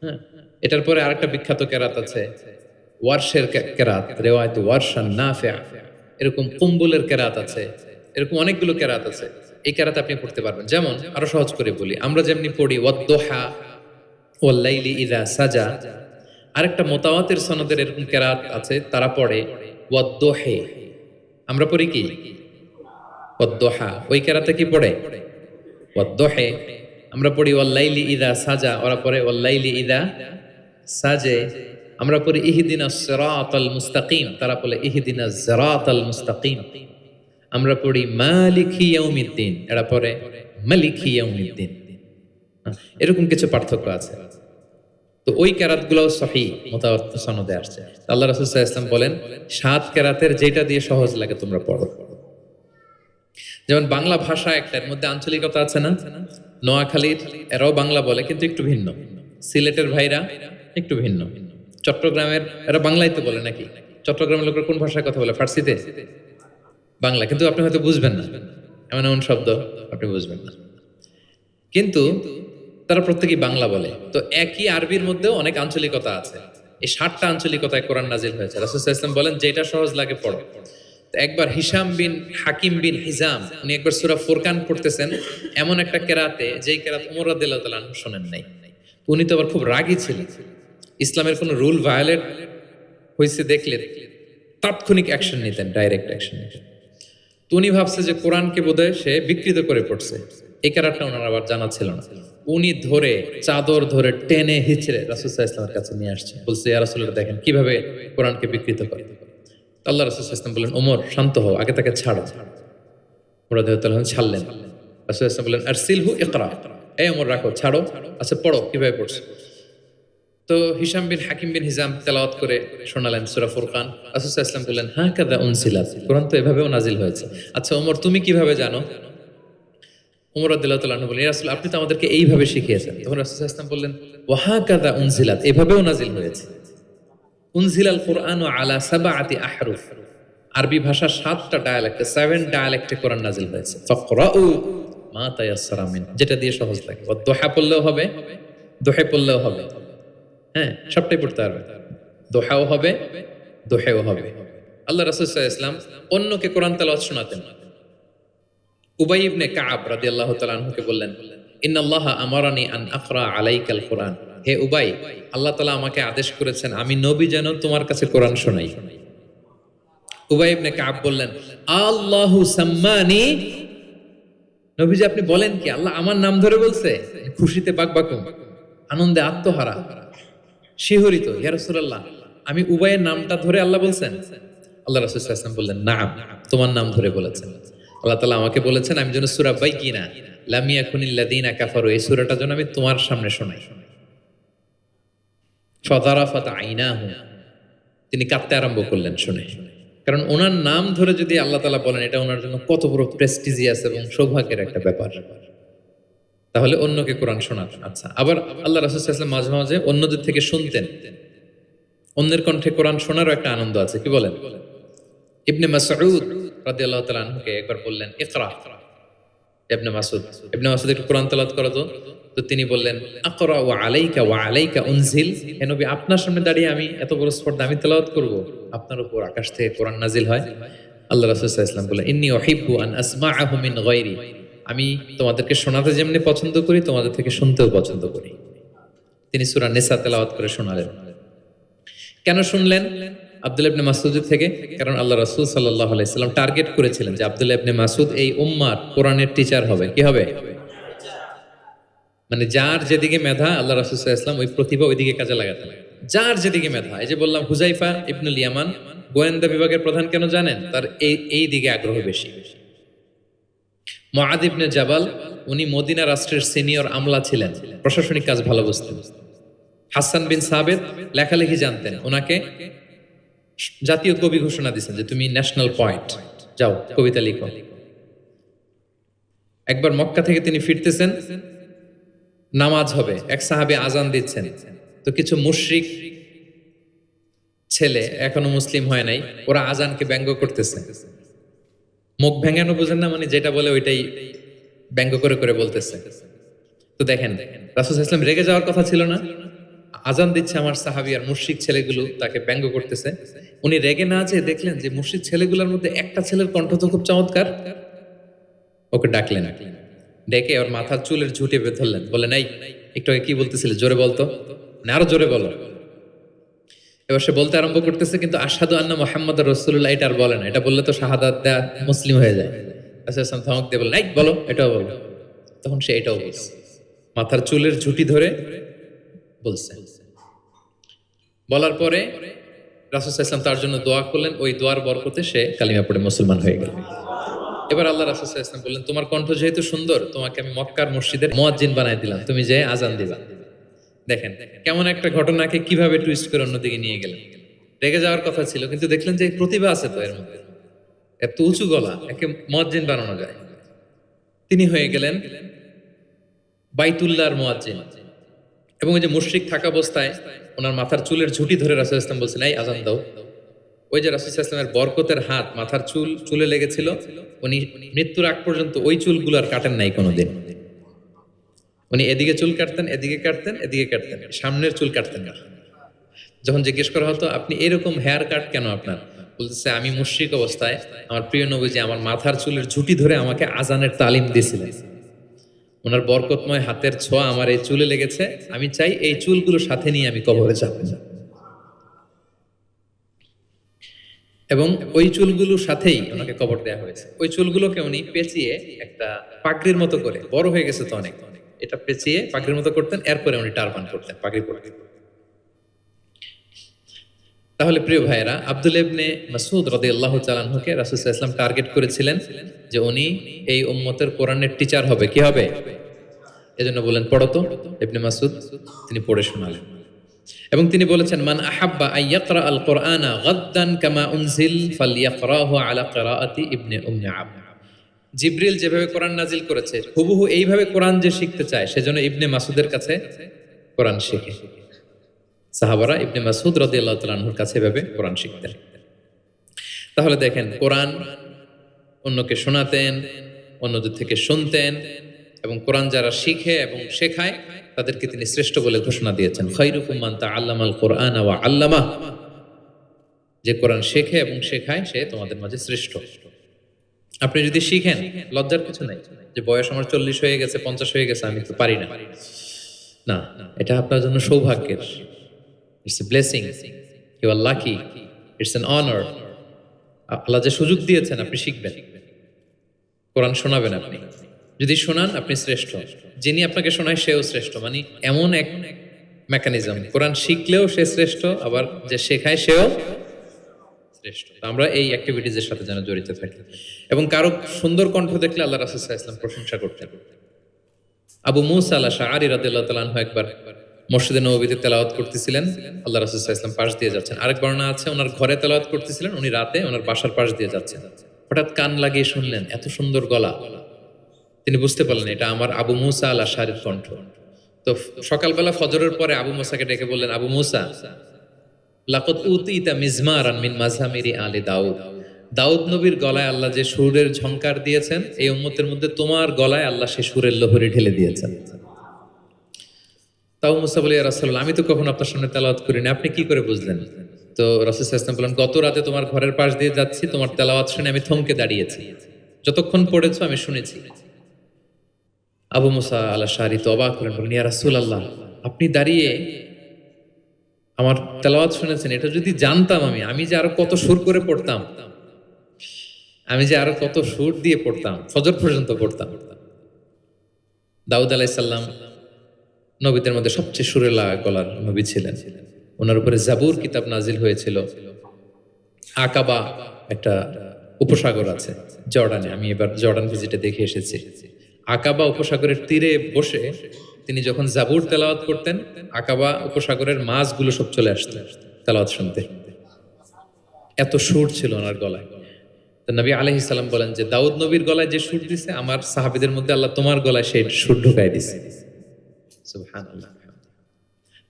হ্যাঁ, এটার পরে আরেকটা বিখ্যাত কেরাত আছে ওয়ারশের কেরাত, রিওয়ায়াত ওয়ারশান নাফি', এরকম কুম্বুলের কেরাত আছে, এরকম অনেকগুলো কেরাত আছে। এই কেরাত আপনি পড়তে পারবেন। যেমন আরো সহজ করে বলি, আমরা যেমনি পড়ি ওয়াদ-দুহা ওয়াল-লাইলি ইযা সাজা, আরেকটা মুতাওয়াতির সনদের এরকম কেরাত আছে, তারা পড়ে ওয়াদ-দুহি। আমরা পড়ি কি ওয়াদ-দুহা, ওই কেরাতে কি পড়ে ওয়াদ-দুহি। আমরা পড়ি ওয়াল-লাইলি ইযা সাজা, ওরা পড়ে ওয়াল-লাইলি ইযা সাজে। আমরা পড়ি ইহদিনাস সিরাতাল মুস্তাকিম, তারা বলে ইহদিনাজ সিরাতাল মুস্তাকিম। আমরা পড়ি মালিকি ইয়াউমিদ্দিন, এরা পড়ে মালিকি ইয়াউমিদ্দিন। এরকম কিছু পার্থক্য আছে। তো ওই কেরাতগুলো সহিহ মুতাওয়াত্তির সনদে আসছে। আল্লাহ রাসূল সাল্লাল্লাহু আলাইহি ওয়াসাল্লাম বলেন, 7 কেরাতের যেটা দিয়ে সহজ লাগে তোমরা পড়ো। যেমন বাংলা ভাষা একটা, এর মধ্যে আঞ্চলিকতা আছে না? নোয়াখালীর এরাও বাংলা বলে কিন্তু একটু ভিন্ন, সিলেটের ভাইরা একটু ভিন্ন, চট্টগ্রামের এরা বাংলায় তো বলে নাকি? চট্টগ্রামের লোকেরা কোন ভাষায় কথা বলে? ফার্সিতে? বাংলা, কিন্তু আপনি হয়তো বুঝবেন না, এমন এমন শব্দ আপনি বুঝবেন না, কিন্তু তারা প্রত্যেকেই বাংলা বলে। তো একই আরবির মধ্যেও অনেক আঞ্চলিকতা আছে। এই 7টা আঞ্চলিকতায় কোরআন নাজিল হয়েছে। রাসূল সাল্লাল্লাহু আলাইহি ওয়াসাল্লাম বলেন যেটা সহজ লাগে পড়ো। তো একবার হিশাম বিন হাকিম বিন হিজাম, উনি একবার সূরা ফুরকান পড়তেছেন এমন একটা কেরাতে, যেই কেরাত ওমর রাদিয়াল্লাহু তাআলা আনহু শোনেন নাই। উনি তো আবার খুব রাগী ছিলেন, ইসলামের কোনো রুল ভায়োলেট হয়েছে দেখলে তাৎক্ষণিক অ্যাকশন নিতেন, ডাইরেক্ট অ্যাকশন নিতেন। তো উনি ভাবছে যে কোরআনকে বোধহয় সে বিকৃত করে পড়ছে, এই কারণটা ওনার আবার জানা ছিল না। উনি ধরে চাদর ধরে টেনে হিচড়ে রাসূল সাল্লাল্লাহু আলাইহি ওয়াসাল্লামের কাছে নিয়ে আসছে, বলছে ইয়া রাসূলুল্লাহ দেখেন কিভাবে কোরআনকে বিকৃত করে। আল্লাহ রাসূল সাল্লাল্লাহু আলাইহি ওয়াসাল্লাম বললেন ওমর শান্ত হও, আগে তাকে ছাড়ো। ওমর রাদিয়াল্লাহু তাআলা ছাড়লেন। রাসূল সাল্লাল্লাহু আলাইহি ওয়াসাল্লাম বললেন আরসিলহু ইকরা, এই ওমর রাখো, ছাড়ো, আচ্ছা পড়ো কিভাবে পড়ছো। তো হিশাম বিন হাকিম বিন হিজাম তেলাওয়াত করে শোনালেন সূরা ফুরকান। রাসূল সাল্লাল্লাহু আলাইহি ওয়াসাল্লাম বললেন হাকাযা উনসিলাত, কোরআন তো এভাবেও নাজিল হয়েছে। আচ্ছা ওমর তুমি কিভাবে জানো? ওমর রাদিয়াল্লাহু তাআলা বললেন ইয়া রাসূল আপনি তো আমাদেরকে এইভাবে শিখিয়েছেন। তখন রাসূল সাল্লাল্লাহু আলাইহি ওয়াসাল্লাম বললেন ওয়া হাকাযা উনসিলাত, এভাবেও নাজিল হয়েছে। উনজিলাল কুরআনু আলা সাবআতি আহরুফ, আরবি ভাষা 7টা ডায়ালেক্টে, 7 ডায়ালেক্টে কোরআন নাজিল হয়েছে। ফাকরাউ মা তায়াসসারা মিন, যেটা দিয়ে সহজ লাগে। ওয়া দুহা পড়লেও হবে, দোহে পড়লেও হবে, হ্যাঁ সবটাই পড়তে পারবে, দোহাও হবে দোহেও হবে। আল্লাহ রাসূল সাল্লাল্লাহু আলাইহি ওয়াসাল্লাম অন্যকে কোরআন তেলাওয়াত শোনাতেন। উবাই ইবনে কাব রাদিয়াল্লাহু তাআলা আনহুকে বললেন ইন্নাল্লাহা আমারানি আন আকরা আলাইকাল কুরআন, হে উবাই আল্লাহ তাআলা আমাকে আদেশ করেছেন আমি নবী যেন তোমার কাছে কোরআন শোনাই। উবাই ইবনে কাব বললেন আল্লাহু সাম্মানি, নবীজি আপনি বলেন কি আল্লাহ আমার নাম ধরে বলছে? খুশিতে বাকবাকুম, আনন্দে আত্মহারা, শিহরিত, ইয়া রাসূলুল্লাহ আমি উবাইয়ের নামটা ধরে আল্লাহ বলছেন? আল্লাহ রাসূল সাল্লাল্লাহু আলাইহি ওয়াসাল্লাম বললেন নাম, তোমার নাম ধরে বলেছেন। আল্লাহ তাআলা আমাকে বলেছেন আমি যেন সূরা বাইকিনা লাম ইয়াকুনিল লাযিনা কাফারু, এই সূরাটা যেন আমি তোমার সামনে শোনাই। ফাযারাফাত আইনাহু, তিনি কাঁদতে আরম্ভ করলেন শুনে, কারণ ওনার নাম ধরে যদি আল্লাহ তাআলা বলেন এটা ওনার জন্য কত বড় প্রেস্টিজিয়াস এবং সৌভাগ্যের একটা ব্যাপার। তাহলে অন্যকে কোরআন শোনাতেন। আচ্ছা, আবার আল্লাহ রাসূল সাল্লাল্লাহু আলাইহি ওয়াসাল্লাম মাঝে মাঝে অন্যদের থেকে শুনতেন, অন্যের কণ্ঠে কোরআন শোনারও একটা আনন্দ আছে, কি বলেন? ইবনে মাসউদ রাদিয়াল্লাহু তাআলা আনহুকে একবার বললেন ইকরা, ইবনে মাসউদ একটু কোরআন তেলাওয়াত করো তো। তো তিনি বললেন আকরা ওয়া আলাইকা উনজিল, হে নবী আপনার সামনে দাঁড়িয়ে আমি এত বড় স্পর্ধা আমি তেলাওয়াত করব, আপনার উপর আকাশ থেকে কোরআন নাজিল হয়। আল্লাহ রাসূল সাল্লাল্লাহু আলাইহি ওয়াসাল্লাম বললেন ইন্নী উহিব্বু আন আসমাআহু মিন গায়রি, আমি তোমাদেরকে শোনাতে যেমনি পছন্দ করি তোমাদের থেকে শুনতেও পছন্দ করি। তিনি সূরা নিসা তেলাওয়াত করে শোনালেন। কেন শুনলেন? আব্দুল্লাহ ইবনে মাসউদের থেকে, কারণ আল্লাহ রাসূল সাল্লাল্লাহু আলাইহি ওয়াসাল্লাম টার্গেট করেছিলেন যে আব্দুল্লাহ ইবনে মাসউদ এই উম্মার কোরআনের টিচার হবে। কি হবে? মানে যার যেদিকে মেধা আল্লাহ রাসূল সাল্লাল্লাহু আলাইহি ওয়াসাল্লাম ওই প্রতিভা ওইদিকে কাজে লাগাতেন। যার যেদিকে মেধা, এই যে বললাম হুযাইফা ইবনুল ইয়ামান গোয়েন্দা বিভাগের প্রধান, কেন জানেন? তার এই দিকে আগ্রহ বেশি। মুআদ ইবনে জাবাল উনি মদিনা রাষ্ট্রের সিনিয়র আমলা ছিলেন, প্রশাসনিক কাজ ভালো বুঝতেন। হাসান বিন সাবিত লেখালেখি জানতেন, ওনাকে জাতীয় কবি ঘোষণা দিয়েছেন যে তুমি ন্যাশনাল পয়েন্ট, যাও কবিতা লিখো। একবার মক্কা থেকে তিনি ফিরতেছেন, নামাজ হবে, এক সাহাবী আজান দিচ্ছেন, তো কিছু মুশরিক ছেলে এখনো মুসলিম হয় নাই, ওরা আজানকে ব্যঙ্গ করতেছে। মুখ ভেঙানো বুঝেন না, মানে যেটা বলে ওইটাই ব্যঙ্গ করে করে বলতেছে। তো দেখেন রাসূল সাল্লাল্লাহু আলাইহি ওয়াসাল্লাম রেগে যাওয়ার কথা ছিল না, আজান দিচ্ছে আমার সাহাবী, আর মুশরিক ছেলেগুলো তাকে ব্যঙ্গ করতেছে। উনি রেগে না যেয়ে দেখলেন যে মুশরিক ছেলেগুলোর মধ্যে একটা ছেলের কণ্ঠ তো খুব চমৎকার, ওকে ডাকলেন। ডেকে ওর মাথার চুলের ঝুঁটে বেঁধে ধরলেন, বললেন, এই একটু আগে কি বলতেছিলে, জোরে বলতো, না আরো জোরে বলো। এবার সে বলতে আরম্ভ করতেছে, কিন্তু আশহাদু আন্না মুহাম্মাদুর রাসূলুল্লাহ এটা আর বলে না। এটা বললে তো শাহাদাত দেয়া মুসলিম হয়ে যায়। রাসূল সাল্লাল্লাহু আলাইহি ওয়াসাল্লাম ধমক দিয়ে বললেন, এই বলো, এটাও বলো। তখন সে এটাও বলছে, মাথার চুলের ঝুঁটি ধরে বলছে। বলার পরে রাসূল সাল্লাল্লাহু আলাইহি ওয়াসাল্লাম তার জন্য দোয়া করলেন। ওই দোয়ার বরকতে সে কালিমা পড়ে মুসলমান হয়ে গেল। এবার আল্লাহ রাসূল সাল্লাল্লাহু আলাইহি ওয়াসাল্লাম বললেন, তোমার কণ্ঠ যেহেতু সুন্দর, তোমাকে আমি মক্কার মসজিদের মুয়াজ্জিন বানাই দিলাম, তুমি যে আজান দিবা। দেখেন কেমন একটা ঘটনাকে কিভাবে টুইস্ট করে অন্যদিকে নিয়ে গেলেন। রেগে যাওয়ার কথা ছিল, কিন্তু দেখলেন যে প্রতিভা আছে তো এর মধ্যে, এত উঁচু গলা, একে মুয়াজ্জিন বানানো যায়। তিনি হয়ে গেলেন বাইতুল্লাহর মুয়াজ্জিন। এবং ওই যে মুশরিক থাকা অবস্থায় ওনার মাথার চুলের ঝুঁটি ধরে রাসূল ইসলাম বলছেন, এই আজান দাও। ওই যে রাসূল ইসলামের বরকতের হাত মাথার চুলে লেগেছিল, উনি মৃত্যুর আগ পর্যন্ত ওই চুলগুলো আর কাটেন নাই কোনোদিন। উনি এদিকে চুল কাটতেন, এদিকে কাটতেন, এদিকে কাটতেন, সামনের চুল কাটতেন না। যখন জিজ্ঞেস করা হতো, আপনি এরকম হেয়ার কাট কেন আপনার, বলতেছে, আমি মুশরিক অবস্থায় আমার প্রিয় নবীজি আমার মাথার চুলের ঝুঁটি ধরে আমাকে আজানের তালিম দিয়েছিলেন। ওনার বরকতময় হাতের ছোঁয়া আমার এই চুলে লেগেছে, আমি চাই এই চুলগুলো সাথে নিয়ে আমি কবরে যাব। এবং ওই চুলগুলোর সাথেই ওনাকে কবর দেওয়া হয়েছে। ওই চুলগুলোকে উনি পেঁচিয়ে একটা পাগড়ির মতো করে, বড় হয়ে গেছে তো অনেক, এটা পেঁচিয়ে পাগড়ির মতো করতেন, এরপরে উনি টারবান করতেন, পাগড়ি পরতেন। তাহলে প্রিয় ভাইয়েরা, আব্দুল্লাহ ইবনে মাসউদ রাদিয়াল্লাহু তাআলা আনহুকে রাসূল সাল্লাল্লাহু আলাইহি ওয়াসাল্লাম টার্গেট করেছিলেন যে উনি এই উম্মতের কোরআনের টিচার হবে। কি হবে? এজন্য বলেন, পড়ো তো। ইবনে মাসউদ তিনি পড়ে শোনালেন এবং তিনি বলেছেন, মান আহাব্বা আইয়াকরা আল কোরআনা গাদ্দান কামা উনজিল ফালইয়াকরাহু আলা কিরাআতি ইবনে উম্মি আবদ। জিবরিল যেভাবে কোরআন নাজিল করেছে হুবহু এইভাবে কোরআন যে শিখতে চায়, সেজন্য ইবনে মাসউদের কাছে কোরআন শিখে। সাহাবারা ইবনে মাসউদ রাদিয়াল্লাহু তাআলা আনহুর কাছে এভাবে কোরআন শিখতেন। তাহলে দেখেন, কোরআন অন্যকে শোনাতেন, অন্যদের থেকে শুনতেন, এবং কোরআন যারা শিখে এবং শেখায় তাদেরকে তিনি শ্রেষ্ঠ বলে ঘোষণা দিয়েছেন, খায়রুকুম মান তাআল্লামাল কোরআন ওয়া আল্লামা। যে কোরআন শেখে এবং শেখায় সে তোমাদের মাঝে শ্রেষ্ঠ। আপনি যদি শিখেন, লজ্জার কিছু নাই যে বয়স আমার 40 হয়ে গেছে, 50 হয়ে গেছে, আমি তো পারি না। না, এটা আপনার জন্য সৌভাগ্যের। It's a blessing, you are lucky, it's an honour. আল্লাহ যে সুযোগ দিয়েছেন আপনি শিখবেন, কোরআন শোনাবেন। আপনি যদি শোনান আপনি শ্রেষ্ঠ, যিনি আপনাকে শোনায় সেও শ্রেষ্ঠ। মানে এমন এক মেকানিজম, কোরআন শিখলেও সে শ্রেষ্ঠ, আবার যে শেখায় সেও শ্রেষ্ঠ। আমরা এই অ্যাক্টিভিটিজের সাথে যেন জড়িত থাকি। এবং কারো সুন্দর কণ্ঠ দেখলে আল্লাহ রাসূল সাল্লাল্লাহু আলাইহি ওয়াসাল্লাম প্রশংসা করতেন। আবু মুসা আল আশআরী রাদিয়াল্লাহু তাআলা আনহু একবার মসজিদে নববীতে তেলাওয়াত করতেছিলেন, আল্লাহ রাসূল সাল্লাল্লাহু আলাইহি ওয়াসাল্লাম পাশ দিয়ে যাচ্ছেন। আরেক বর্ণনা আছে ওনার ঘরে তেলাওয়াত করতেছিলেন, উনি রাতে ওনার বাসার পাশ দিয়ে যাচ্ছেন। হঠাৎ কান লাগিয়ে শুনলেন এত সুন্দর গলা, তিনি বুঝতে পারলেন এটা আমার আবু মুসা আল আশআরীর কণ্ঠ। তো সকালবেলা ফজরের পরে আবু মুসাকে ডেকে বললেন, আবু মুসা, লাকাদ উতিতা মিজমারান মিন মাযহামিরি আলি দাউদ। দাউদ নবীর গলায় আল্লাহ যে সুরের ঝংকার দিয়েছেন, এই উম্মতের মধ্যে তোমার গলায় আল্লাহ সেই সুরের লোহরি ঢেলে দিয়েছেন। তাও মুসা বলে, ইয়া রাসূলুল্লাহ, আমি তো কখনো আপনার সামনে তেলাওয়াত করিনি, আপনি কি করে বুঝলেন? তো রাসূল সাল্লাল্লাহু আলাইহি ওয়াসাল্লাম বলেন, গত রাতে তোমার ঘরের পাশ দিয়ে যাচ্ছি, তোমার তেলাওয়াত শুনে আমি থমকে দাঁড়িয়েছি, যতক্ষণ পড়েছো আমি শুনেছি। আবু মুসা আল আশআরী তো অবাক হলেন, বলেন, ইয়া রাসূলুল্লাহ, আপনি দাঁড়িয়ে আমার তেলাওয়াত শুনেছেন, এটা যদি জানতাম আমি যে আরো কত সুর করে পড়তাম, আমি যে আরো কত সুর দিয়ে পড়তাম, ফজর পর্যন্ত পড়তাম। দাউদ আলাইহিস সালাম নবীদের মধ্যে সবচেয়ে সুরেলা গলার নবী ছিলেন। ওনার উপরে জাবুর কিতাব নাজিল হয়েছিল। আকাবা একটা উপসাগর আছে জর্ডানে, আমি এবার জর্ডান ভিজিটে দেখে এসেছি। আকাবা উপসাগরের তীরে বসে তিনি যখন জাবুর তেলাওয়াত করতেন, আকাবা উপসাগরের মাছগুলো সব চলে আসতো তেলাওয়াত শুনতে, এত সুর ছিল ওনার গলায়। তো নবী আলাইহিস সালাম বলেন যে দাউদ নবীর গলায় যে সুর দিছে, আমার সাহাবীদের মধ্যে আল্লাহ তোমার গলায় সেই সুর ঢুকাই দিছে। সুবহানাল্লাহ।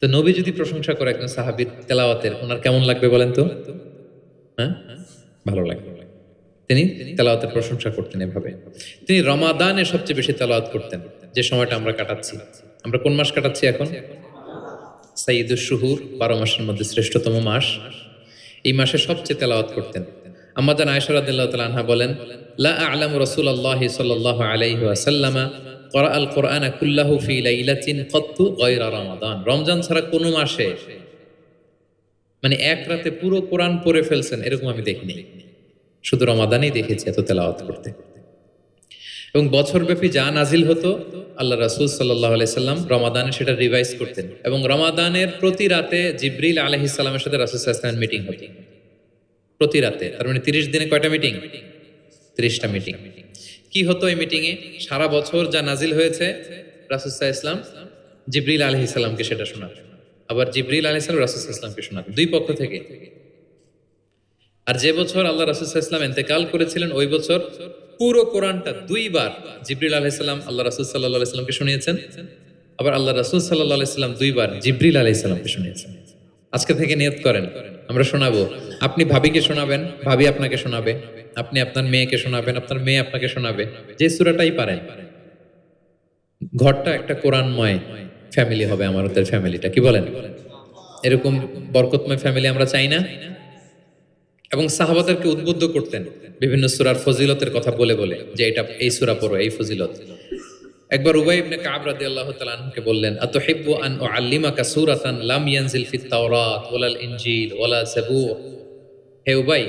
তো নবী যদি প্রশংসা করে একজন সাহাবীর তেলাওয়াতের, ওনার কেমন লাগবে বলেন তো? হ্যাঁ, ভালো লাগবে। তিনি তেলাওয়াতের প্রশংসা করতেন এভাবে। তিনি রমাদানে সবচেয়ে বেশি তেলাওয়াত করতেন, যে সময়টা আমরা কাটাচ্ছি। আমরা কোন মাস কাটাচ্ছি এখন? সাইয়্যিদুশ শুহুর, 12 মাসের মধ্যে শ্রেষ্ঠতম মাস। এই মাসে সবচেয়ে তেলাওয়াত করতেন। আম্মা জান আয়েশা রাদিয়াল্লাহু তাআলা আনহা বলেন, লা আ'লামু রাসূলুল্লাহি সাল্লাল্লাহু আলাইহি ওয়াসাল্লামা ক্বারাআল কুরআনা কুল্লাহু ফি লাইলাতিন কাত্তু গায়রা রমাদান। রমজান ছাড়া কোনো মাসে মানে এক রাতে পুরো কোরআন পড়ে ফেলছেন এরকম আমি দেখিনি। শুধু রমাদানেই দেখেছি এত তেলাওয়াত করতে। এবং বছরব্যাপী যা নাজিল হতো আল্লাহ রাসূল সাল্লাল্লাহু আলাইহি সাল্লাম রমাদানে সেটা রিভাইজ করতেন। এবং রমাদানের প্রতি রাতে জিবরিল আলাইহিস সালামের সাথে রাসূল সাল্লাল্লাহু আলাইহি সাল্লামের মিটিং হতো। প্রতি রাতে, তার মানে 30 দিনে কয়টা মিটিং? 30টা মিটিং। কি হতো এই মিটিংয়ে? সারা বছর যা নাজিল হয়েছে রাসূল সাল্লাল্লাহু আলাইহি সাল্লাম জিবরিল আলাইহিস সালামকে সেটা শোনাতেন। আবার জিবরিল আলাইহিস সালাম রাসূল সাল্লাল্লাহু আলাইহি সাল্লামকে শোনাতেন, দুই পক্ষ থেকে। আর যে বছর আল্লাহ রাসূল সাল্লাল্লাহু আলাইহি সাল্লাম ইন্তেকাল করেছিলেন ওই বছর পুরো কোরআনটা দুইবার জিবরিল আলাইহিস সালাম আল্লাহ রাসূল সাল্লাল্লাহু আলাইহি সাল্লামকে শুনিয়েছেন। আবার আল্লাহ রাসূল সাল্লাল্লাহু আলাইহি সাল্লাম দুইবার জিবরিল আলাইহিস সালামকে শুনিয়েছেন। আজকে থেকে নিয়ত করেন আমরা শোনাবো। আপনি ভাবিকে শোনাবেন, ভাবি আপনাকে শোনাবে, আপনি আপনার মেয়েকে শোনাবেন, আপনার মেয়ে আপনাকে শোনাবে, যে সূরাটাই পারেন। ঘরটা একটা কোরআনময় ফ্যামিলি হবে আমাদের ফ্যামিলিটা, কি বলেন? এরকম বরকতময় ফ্যামিলি আমরা চাই না? এবং সাহাবাদেরকে উদ্বুদ্ধ করতেন বিভিন্ন সূরার ফজিলতের কথা বলে বলে, যে এটা এই সূরা পড়ো, এই ফজিলত। একবার উবাই ইবনে কাব রাদিয়াল্লাহু তাআলা আনহুকে বললেন, আতুহিব্বু আন উআল্লিমাকা সূরাতান লাম ইয়ানজিল ফিত তাওরাত ওয়ালাল ইনজিল ওয়ালা যাবুর। হে উবাই,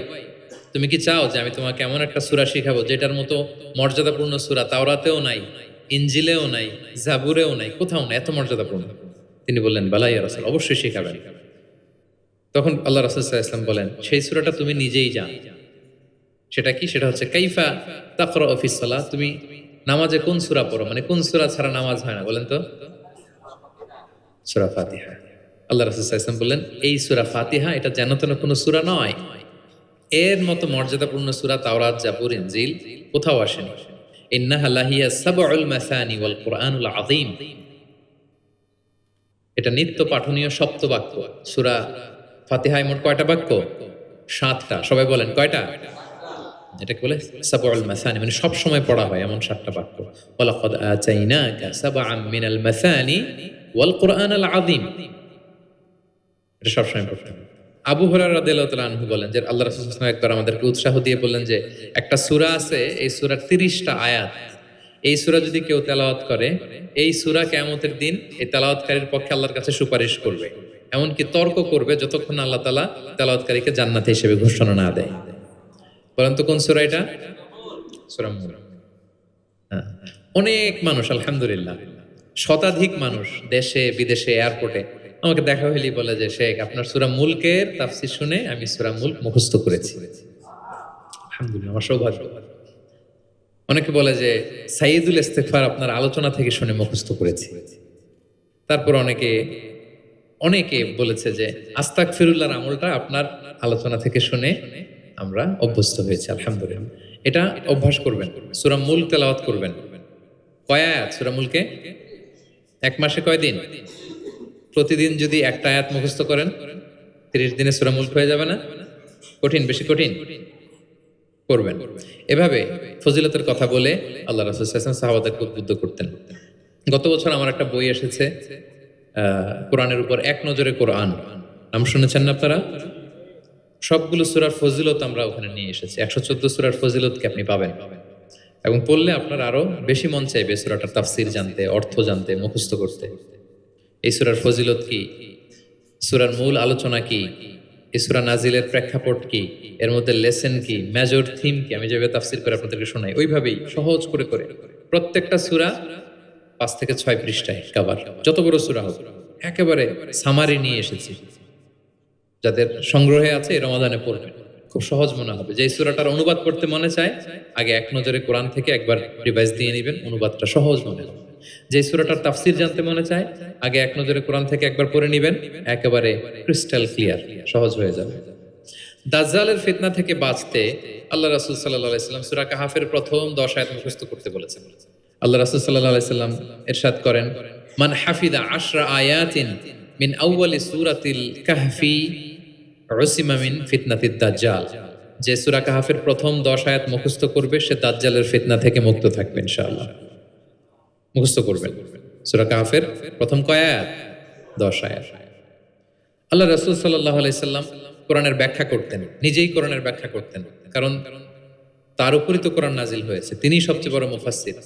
তুমি কি চাও যে আমি তোমাকে এমন একটা সূরা শিখাবো যেটার মতো মর্যাদাপূর্ণ সূরা তাওরাতেও নাই, ইনজিলেও নাই, জাবুরেও নাই, কোথাও নাই, এত মর্যাদাপূর্ণ? তিনি বললেন, বালা ইয়া রাসূল, অবশ্যই শিখাবেন। তখন আল্লাহ রাসূল সাল্লাল্লাহু আলাইহি ওয়াসাল্লাম বলেন, সেই সূরাটা তুমি নিজেই জানো। সেটা কি? সেটা হচ্ছে কাইফা তাকরাউ ফিস সালাত, তুমি নামাজে কোন সূরা পড়ো, মানে কোন সূরা ছাড়া নামাজ হয় না, বলেন তো? সূরা ফাতিহা। আল্লাহ রাসূল সাল্লাল্লাহু আলাইহি ওয়াসাল্লাম বললেন, এই সূরা ফাতিহা এটা যেন তেন কোনো সূরা নয়, এর মতো মর্যাদাপূর্ণ সূরা তাওরাত, জাবুর, ইনজিল কোথাও আসেনি। ইন্নাহা লাহিয়া সাবউল মাসানি ওয়াল কুরআনুল আযীম, এটা নিত্য পাঠনীয় সপ্ত বাক্য। সূরা ফাতিহায় মোট কয়টা বাক্য? 7টা। সবাই বলেন কয়টা? এটাকে বলে সাবউল মাসানি, মানে সব সময় পড়া হয় এমন 7টা বাক্য। ওয়ালাকাদ আতাইনাকা সাবআম মিনাল মাসানি ওয়াল কুরআনুল আযীম, এটা সব সময় পড়তে হবে। আবু হুরায়রা রাদিয়াল্লাহু তাআলা আনহু বলেন যে আল্লাহ রাসূল সাল্লাল্লাহু আলাইহি ওয়াসাল্লাম একবার আমাদেরকে উৎসাহ দিয়ে বললেন যে একটা সূরা আছে, এই সূরার 30টা আয়াত, এই সূরা যদি কেউ তেলাওয়াত করে, এই সূরা কিয়ামতের দিন এই তেলাওয়াতকারীর পক্ষে আল্লাহর কাছে সুপারিশ করবে, এমনকি তর্ক করবে যতক্ষণ আল্লাহ তাআলা তেলাওয়াতকারীকে জান্নাতি হিসেবে ঘোষণা না দেয়। বলেন তো কোন সূরা এটা? সূরা মুলক। হ্যাঁ, অনেক মানুষ আলহামদুলিল্লাহ, শতাধিক মানুষ দেশে বিদেশে এয়ারপোর্টে আমাকে দেখা হইলেই বলে যে শেখ আপনার সূরা মুলকের তাফসীর শুনে আমি সূরা মুলক মুখস্থ করেছি। আলহামদুলিল্লাহ, আমার সৌভাগ্য। অনেকে বলে যে সাইয়্যিদুল ইস্তিগফার আপনার আলোচনা থেকে শুনে মুখস্থ করেছি। তারপর অনেকে বলেছে যে আস্তাগফিরুল্লাহর আমলটা আপনার আলোচনা থেকে শুনে আমরা অভ্যস্ত হয়েছি। আলহামদুলিল্লাহ, এটা অভ্যাস করবেন। সূরা মুলক তেলাওয়াত করবেন। কয় আয়াত সূরা মুলকে? এক মাসে কয় দিন? প্রতিদিন যদি একটা আয়াত মুখস্থ করেন 30 দিনে সূরা মুলক হয়ে যাবে না? কঠিন? বেশি কঠিন? করবেন। এভাবে ফজিলতের কথা বলে আল্লাহ রাসূল সাল্লাল্লাহু আলাইহি ওয়াসাল্লাম সাহাবাদেরকে উদ্বুদ্ধ করতেন। গত বছর আমার একটা বই এসেছে, কোরআনের উপর এক নজরে কোরআন, নাম শুনেছেন না আপনারা? সবগুলো সূরার ফজিলত আমরা ওখানে নিয়ে এসেছি। 114 সূরার ফজিলতকে আপনি পাবেন এবং পড়লে আপনার আরো বেশি মন চাইবে সূরাটার তাফসীর জানতে, অর্থ জানতে, মুখস্থ করতে। এই সূরার ফজিলত কি, সূরার মূল আলোচনা কি, এই সূরা নাজিলের প্রেক্ষাপট কি, এর মধ্যে লেসন কি, মেজর থিম কি, আমি যেভাবে তাফসীর করে আপনাদেরকে শোনাই ওইভাবেই সহজ করে করে প্রত্যেকটা সূরা 5 থেকে 6 পৃষ্ঠায় কভার, যত বড় সূরা হোক একেবারে সামারি নিয়ে এসেছি। যাদের সংগ্রহে আছে এই রমাদানে পড়বেন, খুব সহজ মনে হবে। যে সূরাটার অনুবাদ করতে মনে চায় আগে এক নজরে কোরআন থেকে একবার রিভাইজ দিয়ে নেবেন, অনুবাদটা সহজ মনে হবে। যে সূরাটার তাফসীর জানতে মনে চায় আগে এক নজরে কোরআন থেকে একবার পড়ে নেবেন, একেবারে ক্রিস্টাল ক্লিয়ার, সহজ হয়ে যাবে। দাজ্জালের ফিতনা থেকে বাঁচতে আল্লাহ রাসূল সাল্লাল্লাহু আলাইহি ওয়াসাল্লাম সূরা কাহাফের প্রথম 10 আয়াত মুখস্থ করতে বলেছেন। আল্লাহ রাসূল সাল্লাল্লাহু আলাইহি ওয়াসাল্লাম ইরশাদ করেন, মান হাফিদা 10 আয়াতিন মিন আউয়ালি সূরাতিল কাহফি উসিমা মিন ফিতনাতিদ দাজ্জাল, যে সূরা কাহাফের প্রথম 10 আয়াত মুখস্থ করবে সে দাজ্জালের ফিতনা থেকে মুক্ত থাকবে ইনশাআল্লাহ। মুখস্থ করবেন সূরা কাহাফের প্রথম কয় আয়াত? 10 আয়াত। আল্লাহ রাসূল সাল্লাল্লাহু আলাইহি সাল্লাম কোরআনের ব্যাখ্যা করতেন, নিজেই কোরআনের ব্যাখ্যা করতেন, কারণ তার উপরই তো কোরআন নাজিল হয়েছে, তিনিই সবচেয়ে বড় মুফাসসির।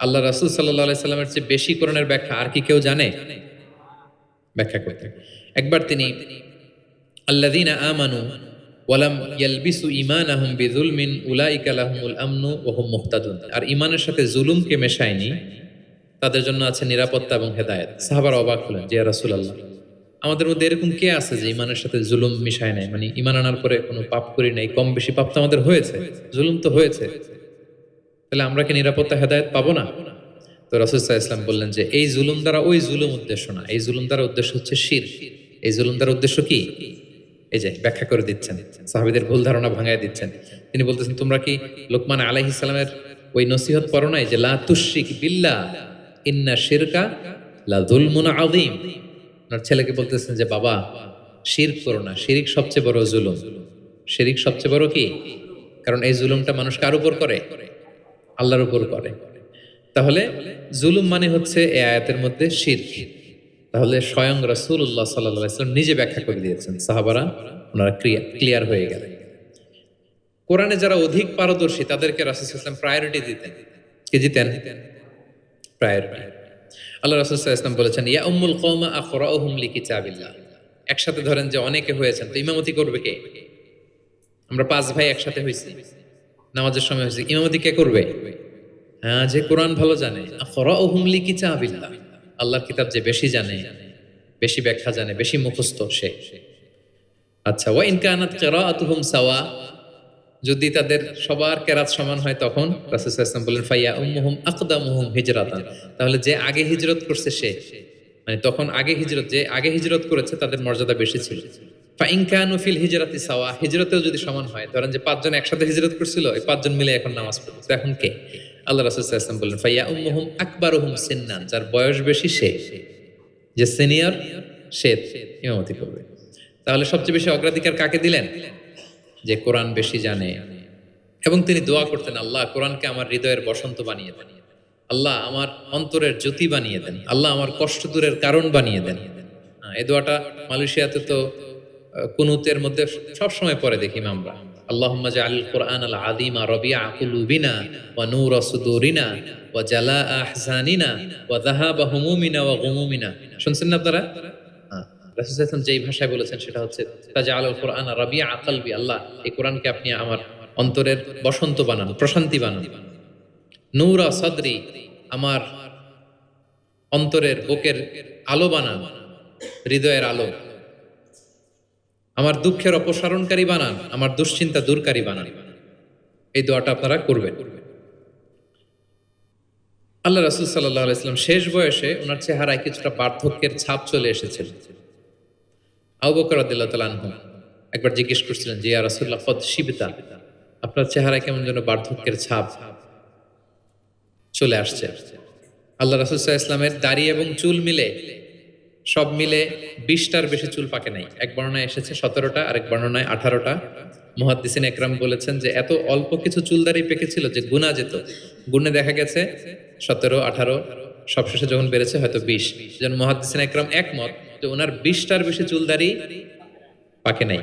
আল্লাহ রাসূল সাল্লাল্লাহু আলাইহি সাল্লামের চেয়ে বেশি কোরআনের ব্যাখ্যা আর কি কেউ জানে? ব্যাখ্যা করতেন। একবার তিনি আল্লাযীনা আমানু ওয়া লাম ইয়ালবিসু ঈমানাহুম বিযুলমিন উলাইকা লাহুমুল আমনু ওয়া হুম মুহতাদুন, আর ঈমানের সাথে জুলুমকে মেশায়নি, তাদের জন্য আছে নিরাপত্তা এবং হেদায়েত। সাহাবারা অবাক হলেন যে ইয়া রাসূলুল্লাহ, আমাদের মধ্যে এরকম কে আছে যে ঈমানের সাথে জুলুম মিশায় নাই, মানে ঈমান আনার পরে কোনো পাপ করি নাই, কম বেশি পাপ তো আমাদের হয়েছে, জুলুম তো হয়েছে, তাহলে আমরা কি নিরাপত্তা হেদায়েত পাবো না? তো রাসূল সাল্লাল্লাহু আলাইহি ওয়াসাল্লাম বললেন যে এই জুলুম দ্বারা ওই জুলুম উদ্দেশ্য না, এই জুলুম দ্বারা উদ্দেশ্য হচ্ছে শিরক। এই জুলুম দ্বারা উদ্দেশ্য কি? এই যে ব্যাখ্যা করে দিচ্ছেন, সাহাবীদের ভুল ধারণা ভাঙায় দিচ্ছেন। তিনি বলতেছেন, তোমরা কি লোকমান আলাইহিস সালামের ওই নসিহত পড়ো নাই যে লা তুশরিক বিল্লাহ ইন্না শিরকা লা যুলমুন আযীম? ওনার ছেলেকে বলতেছেন যে বাবা, শিরক করো না, শিরিক সবচেয়ে বড় জুলুম। শিরিক সবচেয়ে বড় কি? কারণ এই জুলুমটা মানুষ কার উপর করে? আল্লাহর উপর করে। তাহলে জুলুম মানে হচ্ছে এই আয়াতের মধ্যে শিরক। তাহলে স্বয়ং রাসূলুল্লাহ সাল্লাল্লাহু আলাইহি ওয়াসাল্লাম নিজে ব্যাখ্যা করে দিয়েছেন, সাহাবারা ওনারা ক্লিয়ার হয়ে গেলেন। কোরআনে যারা অধিক পারদর্শী তাদেরকে রাসূল সাল্লাল্লাহু আলাইহি ওয়াসাল্লাম প্রায়োরিটি দিতেন। কি দিতেন? প্রায়োরিটি। আল্লাহ রাসূল সাল্লাল্লাহু আলাইহি ওয়াসাল্লাম বলেছেন, ইয়া উম্মুল কওমা আকরাউহুম লিকিতাবিল্লাহ। একসাথে ধরেন যে অনেকে হয়েছেন, তো ইমামতি করবে কে? আমরা 5 ভাই একসাথে হইছি, নামাজের সময় হইছে, ইমামতি কে করবে? হ্যাঁ, যে কোরআন ভালো জানে। আকরাউহুম লিকিতাবিল্লাহ, আল্লাহর কিতাব যে বেশি জানে, বেশি ব্যাখ্যা জানে, বেশি মুখস্থ সে। আচ্ছা, ওয়া ইন কানাত কিরাআতুহুম সাওয়া, যদি তাদের সবার কেরাত সমান হয় তখন রাসূল সাল্লাল্লাহু আলাইহি ওয়াসাল্লাম বলেন ফাইয়া উম্মুহুম আকদামুহুম হিজরাতান, তাহলে যে আগে হিজরত করছে সে, মানে তখন আগে হিজরত, যে আগে হিজরত করেছে তাদের মর্যাদা বেশি ছিল। ফা ইন কানু ফিল হিজরাতি সাওয়া, হিজরতেও যদি সমান হয়, ধরেন যে 5 জন একসাথে হিজরত করছিল, এই 5 জন মিলে এখন নামাজ পড়ছে, এখন কে? আল্লাহ রাসূল সাল্লাল্লাহু আলাইহি ওয়াসাল্লাম বলেন ফাইয়া উম্মুহুম আকবারুহুম সিন্নান, যার বয়স বেশি সে, যে সিনিয়র সে ইমামতি করবে। তাহলে সবচেয়ে বেশি অগ্রাধিকার কাকে দিলেন? যে কোরআন বেশি জানে। এবং তিনি দোয়া করতেন, আল্লাহ কোরআনকে আমার হৃদয়ের বসন্ত বানিয়ে দেন, আল্লাহ আমার অন্তরের জ্যোতি বানিয়ে দেন, আল্লাহ আমার কষ্ট দূরের কারণ বানিয়ে দেন। এই দোয়াটা মালয়েশিয়াতে তো কুনুতের মধ্যে সব সময় পড়ে দেখি আমরা, আল্লাহুম্মা জাআলিল কুরআনাল আযীমা রাবিআ কুলুবিনা ওয়া নূরা সুদুরিনা ওয়া জালাআ আহজানিনা ওয়া যাহাবা হুমুমিনা ওয়া গুমুমিনা। শুনছেন না আপনারা? রাসূল সাল্লাল্লাহু আলাইহি ওয়াসাল্লাম যেই ভাষায় বলেছেন সেটা হচ্ছে তাজআলুল কুরআনা রাবিআ কলবি, আল্লাহ এই কোরআনকে আপনি আমার অন্তরের বসন্ত বানান, প্রশান্তি বানান। নূরা সাদরি, আমার অন্তরের বুকের আলো বানান, হৃদয়ের আলো। আমার দুঃখের অপসারণকারী বানান, আমার দুশ্চিন্তা দূরকারী বানান। এই দোয়াটা আপনারা করবেন। আল্লাহ রাসূল সাল্লাল্লাহু আলাইহি ওয়াসাল্লাম শেষ বয়সে ওনার চেহারায় কিছুটা বার্ধক্যের ছাপ চলে এসেছিল। আবু বকর রাদিয়াল্লাহু তাআলা আনহু একবার জিজ্ঞেস করছিলেন যে ইয়া রাসূলুল্লাহ কদ শিবতা, আপনার চেহারায় কেমন যেন বার্ধক্যের ছাপ চলে আসছে। আল্লাহ রাসূল সাল্লাল্লাহু আলাইহি ওয়াসাল্লামের দাড়ি এবং চুল মিলে, সব মিলে 20টার বেশি চুল পাকে নাই। এক বর্ণনায় এসেছে 17টা, আরেক বর্ণনায় 18টা। মুহাদ্দিসিন একরাম বলেছেন যে এত অল্প কিছু চুল দাড়ি পেকেছিল যে গুনা যেত, গুণে দেখা গেছে 17, 18, সবশেষে যখন বেড়েছে হয়তো 20। যেন মুহাদ্দিসিন একরাম একমত যে ওনার 20টার বেশি চুল দাড়ি পাকে নাই।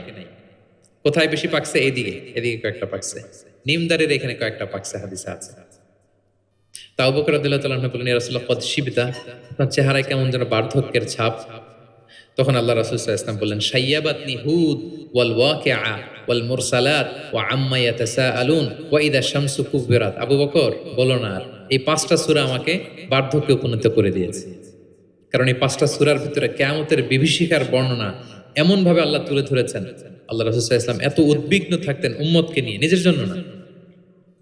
কোথায় বেশি পাকছে? এইদিকে, এদিকে কয়েকটা পাকছে, নিম দাড়ির এখানে কয়েকটা পাকছে, হাদিসে আছে। তা আবু বকর রাদিয়াল্লাহু তাআলা বললেন, ইয়া রাসূলুল্লাহ কদ শিবতা, আপনার চেহারায় কেমন যেন বার্ধক্যের ছাপ। তখন আল্লাহ রাসূল সাল্লাল্লাহু আলাইহি ওয়াসাল্লাম বললেন, শাইয়াবাতনি হুদ ওয়াল ওয়াকিআ ওয়াল মুরসালাত ওয়া আম্মা ইয়াতাসাআলুন ওয়া ইযা শামসু কুবিরাত। আবু বকর বলো না আর, এই 5টা সূরা আমাকে বার্ধক্যে উপনীত করে দিয়েছে। কারণ এই 5টা সূরার ভিতরে কিয়ামতের বিভীষিকার বর্ণনা এমন ভাবে আল্লাহ তুলে ধরেছেন, আল্লাহ রাসূল সাল্লাল্লাহু আলাইহি ওয়াসাল্লাম এত উদ্বিগ্ন থাকতেন উম্মতকে নিয়ে, নিজের জন্য না,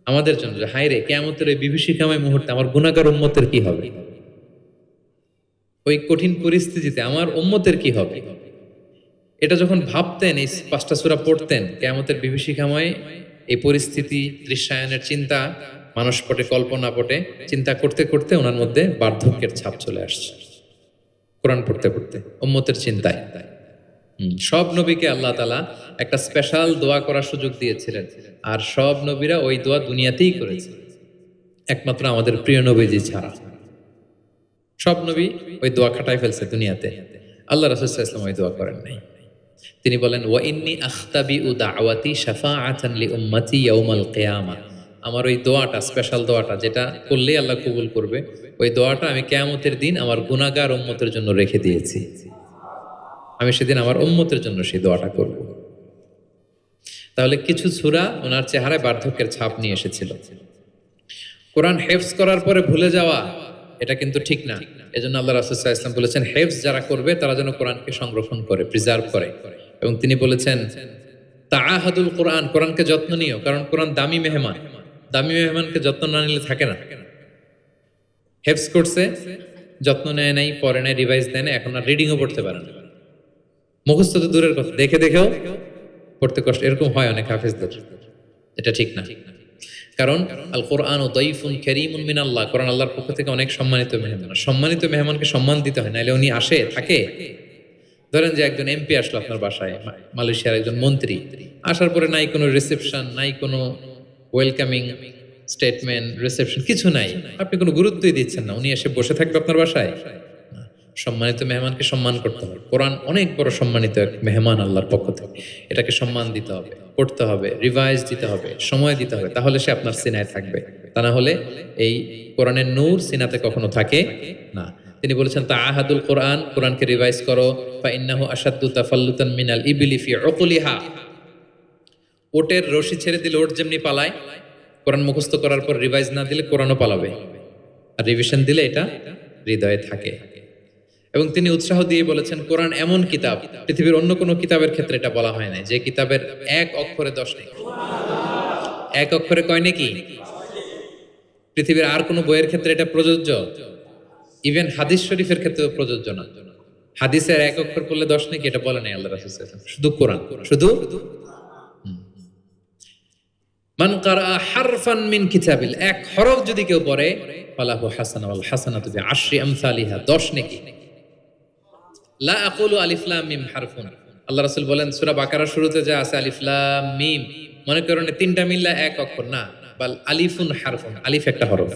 আমাদের জন্য, যে হায় রে কিয়ামতের এই বিভীষিকাময় মুহূর্তে আমার গুনাহগার উম্মতের কি হবে, ওই কঠিন পরিস্থিতিতে আমার উম্মতের কি হবে। এটা যখন ভাবতেন, এই 5টা সূরা পড়তেন, কিয়ামতের বিভীষিকাময় এই পরিস্থিতি দৃশ্যায়নের চিন্তা মানুষ পটে, কল্পনা পটে চিন্তা করতে করতে ওনার মধ্যে বার্ধক্যের ছাপ চলে আসছে কোরআন পড়তে পড়তে, উম্মতের চিন্তায়। সব নবীকে আল্লাহ তাআলা একটা স্পেশাল দোয়া করার সুযোগ দিয়েছিলেন, আর সব নবীরা ওই দোয়া দুনিয়াতেই করেছে, একমাত্র আমাদের প্রিয় নবীজি ছাড়া। সব নবী ওই দোয়া খাটায় ফেলছে দুনিয়াতে, আল্লাহ রাসূল সাল্লাল্লাহু আলাইহি ওয়াসাল্লাম ওই দোয়া করেন নাই। তিনি বলেন ওয়া ইন্নী আখতাবিউ দাওয়াতি শাফাআতান লিউম্মতি ইয়াউমাল কিয়ামাহ। আমার ওই দোয়াটা, স্পেশাল দোয়াটা যেটা করলেই আল্লাহ কবুল করবে, ওই দোয়াটা আমি কিয়ামতের দিন আমার গুনাহগার উম্মতের জন্য রেখে দিয়েছি। আমি সেদিন আমার উম্মতের জন্য সেই দোয়াটা করব। তাহলে কিছু সূরা ওনার চেহারায় বার্ধক্যের ছাপ নিয়ে এসেছিল। কোরআন হেফজ করার পরে ভুলে যাওয়া এটা কিন্তু ঠিক না। এজন্য আল্লাহ রাসূল সাল্লাল্লাহু আলাইহি ওয়াসাল্লাম বলেছেন হেফজ যারা করবে তারা যেন কোরআনকে সংরক্ষণ করে, প্রিজার্ভ করে। এবং তিনি বলেছেন তাআহাদুল কোরআন, কোরআনকে যত্ন নিও, কারণ কোরআন দামি মেহমান। দামি মেহমানকে যত্ন না নিলে থাকে না। হেফজ করছে, যত্ন নেয় নাই, পড়ে নাই, রিভাইজ দেয় না, এখন আর রিডিংও পড়তে পারে না। মুখস্থ তো দূরের কথা, দেখে দেখেও পড়তে কষ্ট। এরকম হয় অনেক হাফেজদের, এটা ঠিক না। কারণ আল কোরআন দাইফুন কারীমুন মিনাল্লাহ, কোরআন আল্লাহর পক্ষ থেকে অনেক সম্মানিত মেহমান। সম্মানিত মেহমানকে সম্মান দিতে হয়, নাইলে উনি আসে থাকে। ধরেন যে একজন এমপি আসলো আপনার বাসায়, মালয়েশিয়ার একজন মন্ত্রী, আসার পরে নাই কোনো রিসেপশন, নাই কোনো ওয়েলকামিং স্টেটমেন্ট, রিসেপশন কিছু নাই, আপনি কোনো গুরুত্বই দিচ্ছেন না, উনি এসে বসে থাকবে আপনার বাসায়? সম্মানিত মেহমানকে সম্মান করতে হবে। কোরআন অনেক বড় সম্মানিত এক মেহমান আল্লাহর পক্ষ থেকে, এটাকে সম্মান দিতে হবে, পড়তে হবে, রিভাইজ দিতে হবে, সময় দিতে হবে, তাহলে সে আপনার সিনায় থাকবে। তা না হলে এই কোরআনের নূর সিনাতে কখনো থাকে না। তিনি বলেছেন তাআহাদুল কোরআন, কোরআনকে রিভাইজ করো, ফা ইন্নাহু আশাদ্দু তাফাল্লুতান মিনাল ইবলি ফি উকুলিহা। ওটের রশি ছেড়ে দিলে ওট যেমনি পালায়, কোরআন মুখস্থ করার পর রিভাইজ না দিলে কোরআনও পালাবে, আর রিভিশন দিলে এটা হৃদয়ে থাকে। এবং তিনি উৎসাহ দিয়ে বলেছেন কোরআন এমন কিতাব, পৃথিবীর অন্য কোনো কিতাবের ক্ষেত্রে এটা বলা হয় না, যে কিতাবের এক অক্ষরে 10 নেই। এক অক্ষরে কয় নাকি? পৃথিবীর আর কোনো বইয়ের ক্ষেত্রে এটা প্রযোজ্য? ইভেন হাদিস শরীফের ক্ষেত্রেও প্রযোজ্য না। হাদিসের এক অক্ষর পড়লে 10 নাকি এটা বলে নাই আল্লাহ রাসূল সাল্লাল্লাহু আলাইহি ওয়াসাল্লাম, শুধু কোরআন। শুধু মান কারা হারফান মিন কিতাবিল, এক হরফ যদি কেউ পড়ে, ফালাহু হাসানা ওয়াল হাসানাতু বিআশরি আমসালিহা, 10 নেকি। লা আকুলু আলিফ লাম মিম হারফুন, আল্লাহ রাসূল বলেন সূরা বাকারার শুরুতে যা আছে আলিফ লাম মিম, মনে করেন তিনটা মিললে এক অক্ষর না, বাল আলিফুন হারফুন, আলিফ একটা হরফ,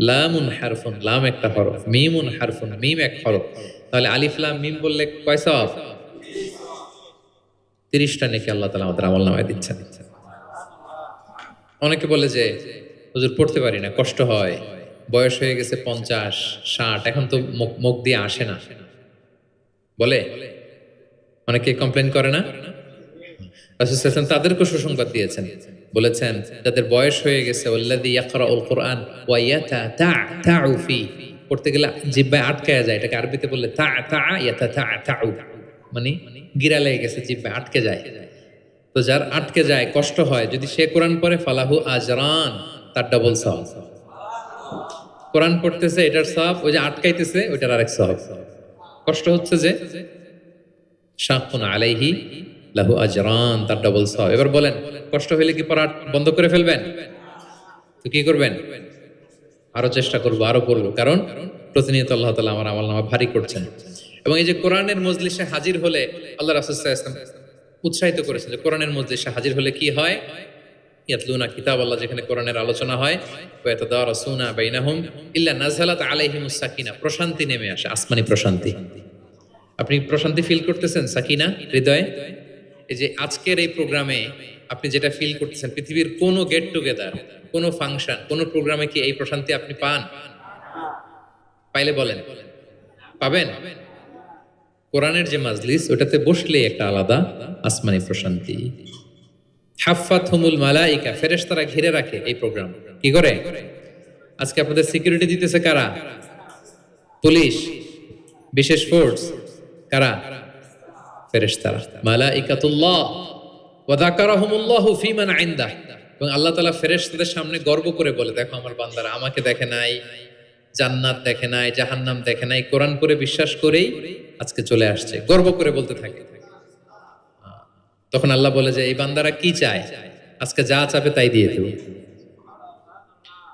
লামুন হারফুন, লাম একটা হরফ, মিমুন হারফুন, মিম এক হরফ। তাহলে আলিফ লাম মিম বললে কয় সওয়াব? 30টা নেকি আল্লাহ তাআলা আমাদের আমলনামায় দিচ্ছেন। অনেকে বলে যে হুজুর পড়তে পারি না, কষ্ট হয়, বয়স হয়ে গেছে 50 60, এখন তো মুখ দিয়ে আসে না, বলে অনেকে কমপ্লেন করে না। রাসূল সাল্লাল্লাহু আলাইহি ওয়াসাল্লাম তাদেরকে সুসংবাদ দিয়েছেন, বলেছেন যাদের বয়স হয়ে গেছে ওয়াল্লাযী ইয়াকরাউল কুরআন ওয়া ইয়াতাতাউ ফি, পড়তে গেলে জিহ্বায় আটকায়া যায়, এটাকে আরবিতে বললে তাআতা ইয়াতাতাউ, মানে গিরা লেগে গেছে, জিহ্বায় আটকে যায়। তো যার আটকে যায়, কষ্ট হয়, যদি সে কোরআন পড়ে ফালাহু আজরান, তার ডাবল সওয়াব। কোরআন পড়তেছে এটার সওয়াব, ওই যে আটকাইতেছে ওইটার আরেক সওয়াব। কষ্ট হচ্ছে যে শাকুন আলাইহি লাহু আজরান, তার ডাবল সওয়াব। এবার বলেন কষ্ট হইলে কি পড়া বন্ধ করে ফেলবেন? তো কি করবেন? আরো চেষ্টা করবো, আরো পড়বো, কারণ প্রতিনিয়ত আল্লাহ তাআলা আমার আমলনামা ভারী করছেন। এবং এই যে কোরআনের মজলিসে হাজির হলে আল্লাহ রাসূল সাল্লাল্লাহু আলাইহি ওয়াসাল্লাম উৎসাহিত করেছেন যে কোরআনের মজলিসে হাজির হলে কি হয়, ইয়াতলুনা কিতাবাল্লাহ, যেখানে কোরআনের আলোচনা হয়, ওয়া ইয়াতাদারাসুনা বাইনাহুম ইল্লা নাযালাত আলাইহিমুস সাকিনা, প্রশান্তি নেমে আসে, আসমানি প্রশান্তি। আপনি প্রশান্তি ফিল করতেছেন সাকিনা হৃদয়ে? এই যে আজকের এই প্রোগ্রামে আপনি যেটা ফিল করতেছেন, পৃথিবীর কোনো গেট টুগেদার, কোনো ফাংশন, কোনো প্রোগ্রামে কি এই প্রশান্তি আপনি পান? পাইলে বলেন পাবেন? কোরআনের যে মাজলিস, ওটাতে বসলে একটা আলাদা আসমানি প্রশান্তি। হাফাতহুমুল মালাইকা, ফেরেশতারা ঘিরে রাখে এই প্রোগ্রাম। কি করে? আজকে আপনাদের সিকিউরিটি দিতেছে কারা? পুলিশ, বিশেষ ফোর্স, কারা? ফেরেশতারা, মালাইকাতুল্লাহ। ওয়া যাকারাহুমুল্লাহু ফীমান ইনদাহ, এবং আল্লাহ তাআলা ফেরেশতাদের সামনে গর্ব করে বলে, দেখো আমার বান্দারা আমাকে দেখে নাই, জান্নাত দেখে নাই, জাহান্নাম দেখে নাই, কোরআন পড়ে বিশ্বাস করেই আজকে চলে আসছে, গর্ব করে বলতে থাকে। তখন আল্লাহ বলে যে এই বান্দারা কি চায়, আজকে যা চাবে তাই দিয়ে দেব।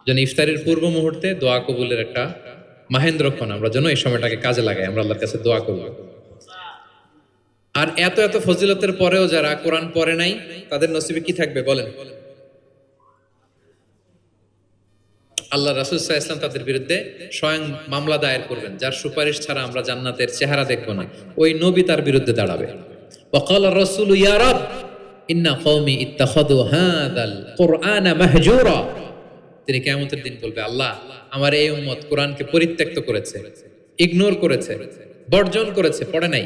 যেন ইফতারের পূর্ব মুহূর্তে দোয়া কবুলের একটা মাহেন্দ্রক্ষণ, আমরা যেন এই সময়টাকে কাজে লাগাই, আমরা আল্লাহর কাছে দোয়া করব। আর এত এত ফজিলতের পরেও যারা কোরআন পড়ে নাই, তাদের নসিবে কি থাকবে বলেন? আল্লাহ রাসূল সাল্লাল্লাহু আলাইহি ওয়াসাল্লাম তাদের বিরুদ্ধে স্বয়ং মামলা দায়ের করবেন, যার সুপারিশ ছাড়া আমরা জান্নাতের চেহারা দেখব না, ওই নবী তার বিরুদ্ধে দাঁড়াবে। وقال الرسول يا رب إن قومي اتخذوا هذا القرآن مهجورا। তিনি কিয়ামতের দিন বলবে, আল্লাহ আমার এই উম্মত কোরআনকে পরিত্যক্ত করেছে, ইগনোর করেছে, বর্জন করেছে, পড়ে নাই।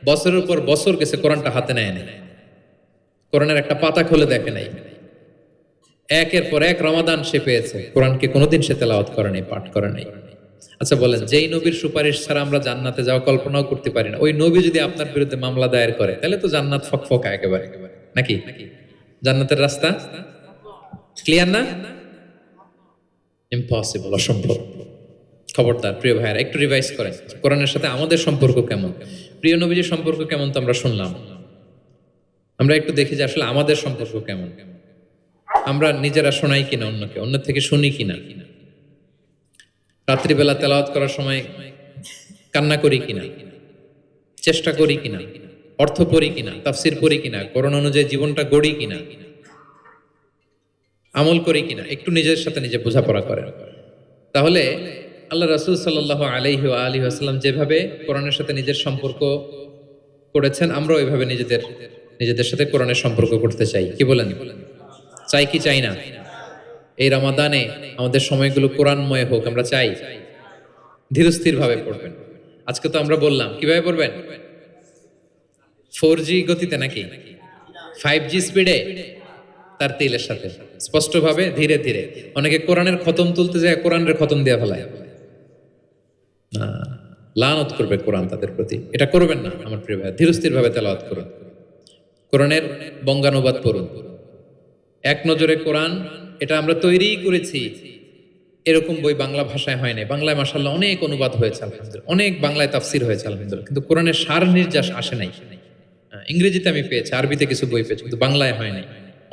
বছরের পর বছর গেছে, কোরআনটা হাতে নেয় নাই, কোরআনের একটা পাতা খুলে দেখে নাই। একের পর এক রমাদান সে পেয়েছে, কোরআনকে কোনোদিন সে তেলাওয়াত করে নাই, পাঠ করে নাই। আচ্ছা বলেন, যেই নবীর সুপারিশ ছাড়া আমরা জান্নাতে যাওয়া কল্পনাও করতে পারি না, ওই নবী যদি আপনার বিরুদ্ধে মামলা দায়ের করে, তাহলে তো জান্নাত ফকফকা একেবারে, নাকি? জান্নাতের রাস্তা ক্লিয়ার না? ইম্পসিবল, অসম্ভব। খবরদার প্রিয় ভাইয়েরা, একটু রিভাইজ করেন, কোরআনের সাথে আমাদের সম্পর্ক কেমন, প্রিয় নবীজির সম্পর্ক কেমন তো আমরা শুনলাম। আমরা একটু দেখি যে আসলে আমাদের সম্পর্ক কেমন। আমরা নিজেরা শোনাই কিনা অন্যকে, অন্যের থেকে শুনি কিনা, রাত্রিবেলা তেলাওয়াত করার সময় কান্না করি কিনা, চেষ্টা করি কিনা, অর্থ পড়ি কিনা, তাফসির পড়ি কিনা, কোরআন অনুযায়ী জীবনটা গড়ি কিনা, আমল করি কিনা, একটু নিজের সাথে নিজে বোঝাপড়া করেন। তাহলে আল্লাহ রাসূল সাল্লাল্লাহু আলাইহি ওয়া আলিহি ওয়াসাল্লাম যেভাবে কোরআনের সাথে নিজের সম্পর্ক করেছেন, আমরা ওইভাবে নিজেদের সাথে কোরআনের সম্পর্ক করতে চাই। কি বলেন? চাই কি চাই না? এই রমাদানে আমাদের সময়গুলো কোরআনময় হোক, আমরা চাই। ধীরস্থির ভাবে পড়বেন। আজকে তো আমরা বললাম, কিভাবে পড়বেন? 4G গতিতে নাকি 5G স্পিডে, তার তিলের সাথে, স্পষ্টভাবে, ধীরে ধীরে। অনেকে কোরআনের খতম তুলতে যায়, কোরআনের খতম দিয়ে ফেলায়, লানত করবে কোরআন তাদের প্রতি। এটা করবেন না আমার প্রিয় ভাই, ধীরস্থির ভাবে তেলাওয়াত করুন, কোরআনের বঙ্গানুবাদ পড়ুন। এক নজরে কোরআন, এটা আমরা তৈরি করেছি, এরকম বই বাংলা ভাষায় হয় নাই। বাংলায় মাশাআল্লাহ অনেক অনুবাদ হয়েছে আলহামদুলিল্লাহ, অনেক বাংলায় তাফসির হয়েছে আলহামদুলিল্লাহ, কিন্তু কোরআনের সার নির্যাস আসে নাই। ইংরেজিতে আমি পেয়েছি, আরবিতে কিছু বই পেয়েছি, কিন্তু বাংলায় হয় নাই।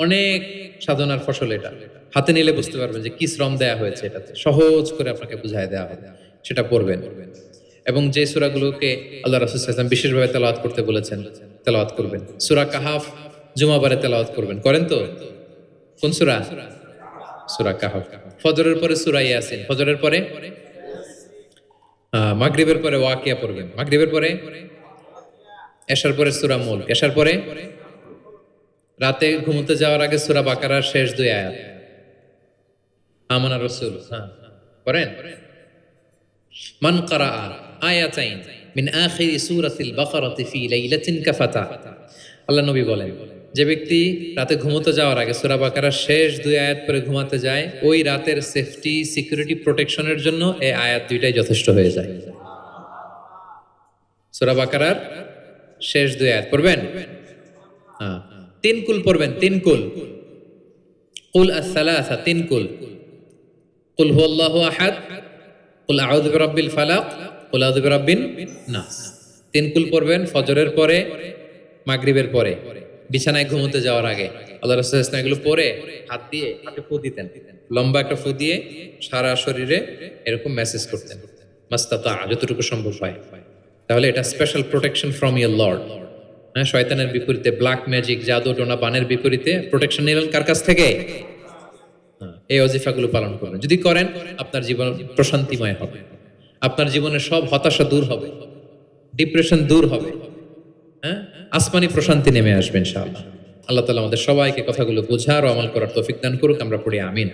অনেক সাধনার ফসল এটা, হাতে নিলে বুঝতে পারবেন যে কি শ্রম দেয়া হয়েছে এটাতে, সহজ করে আপনাকে বুঝায় দেওয়া হবে, সেটা পড়বেন। এবং যে সূরাগুলোকে আল্লাহ রাসূল সাল্লাল্লাহু আলাইহি ওয়াসাল্লাম বিশেষভাবে তেলাওয়াত করতে বলেছেন, তেলাওয়াত করবেন। সূরা কাহাফ জুমাবারে তেলাওয়াত করবেন, করেন তো? কোন সূরা? সূরা কাহাফ। ফজরের পরে সূরা ইয়াসিন, ফজরের পরে মাগরিবের পরে ওয়াকিয়া পড়বেন, মাগরিবের পরে এশার পরে সূরা মুলক, এশার পরে রাতে ঘুমোতে যাওয়ার আগে সূরা বাকারার শেষ 2 আয়াত, আমানা রাসূল, পড়েন। মান ক্বারাআ আয়াতাইন মিন আখিরি সূরাতিল বাকারাতি ফি লাইলাতিন কাফাতা। আল্লাহ নবী বলেন, যে ব্যক্তি রাতে ঘুমোতে যাওয়ার আগে সূরা বাকারার শেষ 2 আয়াত পরে ঘুমাতে যায়, ওই রাতের সেফটি, সিকিউরিটি, প্রোটেকশনের জন্য এই আয়াত 2টাই যথেষ্ট হয়ে যায়। সূরা বাকারার শেষ 2 আয়াত পড়বেন। 3 কুল পড়বেন, 3 কুল। কুল আস-সালাসা, 3 কুল। কুল হুয়াল্লাহু আহাদ, কুল আউযু বিরাব্বিল ফালাক, কুল আউযু বিরাব্বিন নাস। 3 কুল পড়বেন ফজরের পরে, মাগরিবের পরে, বিছানায় ঘুমোতে যাওয়ার আগে। আল্লাহ রাসূল সাল্লাল্লাহু আলাইহি ওয়াসাল্লাম এগুলো পরে হাত দিয়ে, হাতে ফু দিতেন, লম্বা একটা ফু দিয়ে সারা শরীরে এরকম মেসেজ করতেন, মাস্তাতা, যতটুকু সম্ভব হয়। তাহলে এটা special protection from your Lord. হ্যাঁ, শয়তানের বিপরীতে, ব্ল্যাক ম্যাজিক, জাদু টোনা বানের বিপরীতে প্রোটেকশন নিলেন কার কাছ থেকে? এই ওজিফাগুলো পালন করবেন। যদি করেন, আপনার জীবন প্রশান্তিময় হবে, আপনার জীবনের সব হতাশা দূর হবে, ডিপ্রেশন দূর হবে, হ্যাঁ, আসমানি প্রশান্তি নেমে আসবে ইনশাআল্লাহ। আল্লাহ তাআলা আমাদের সবাইকে কথাগুলো বোঝার ও আমল করার তৌফিক দান করুক। আমরা পড়ি আমিন।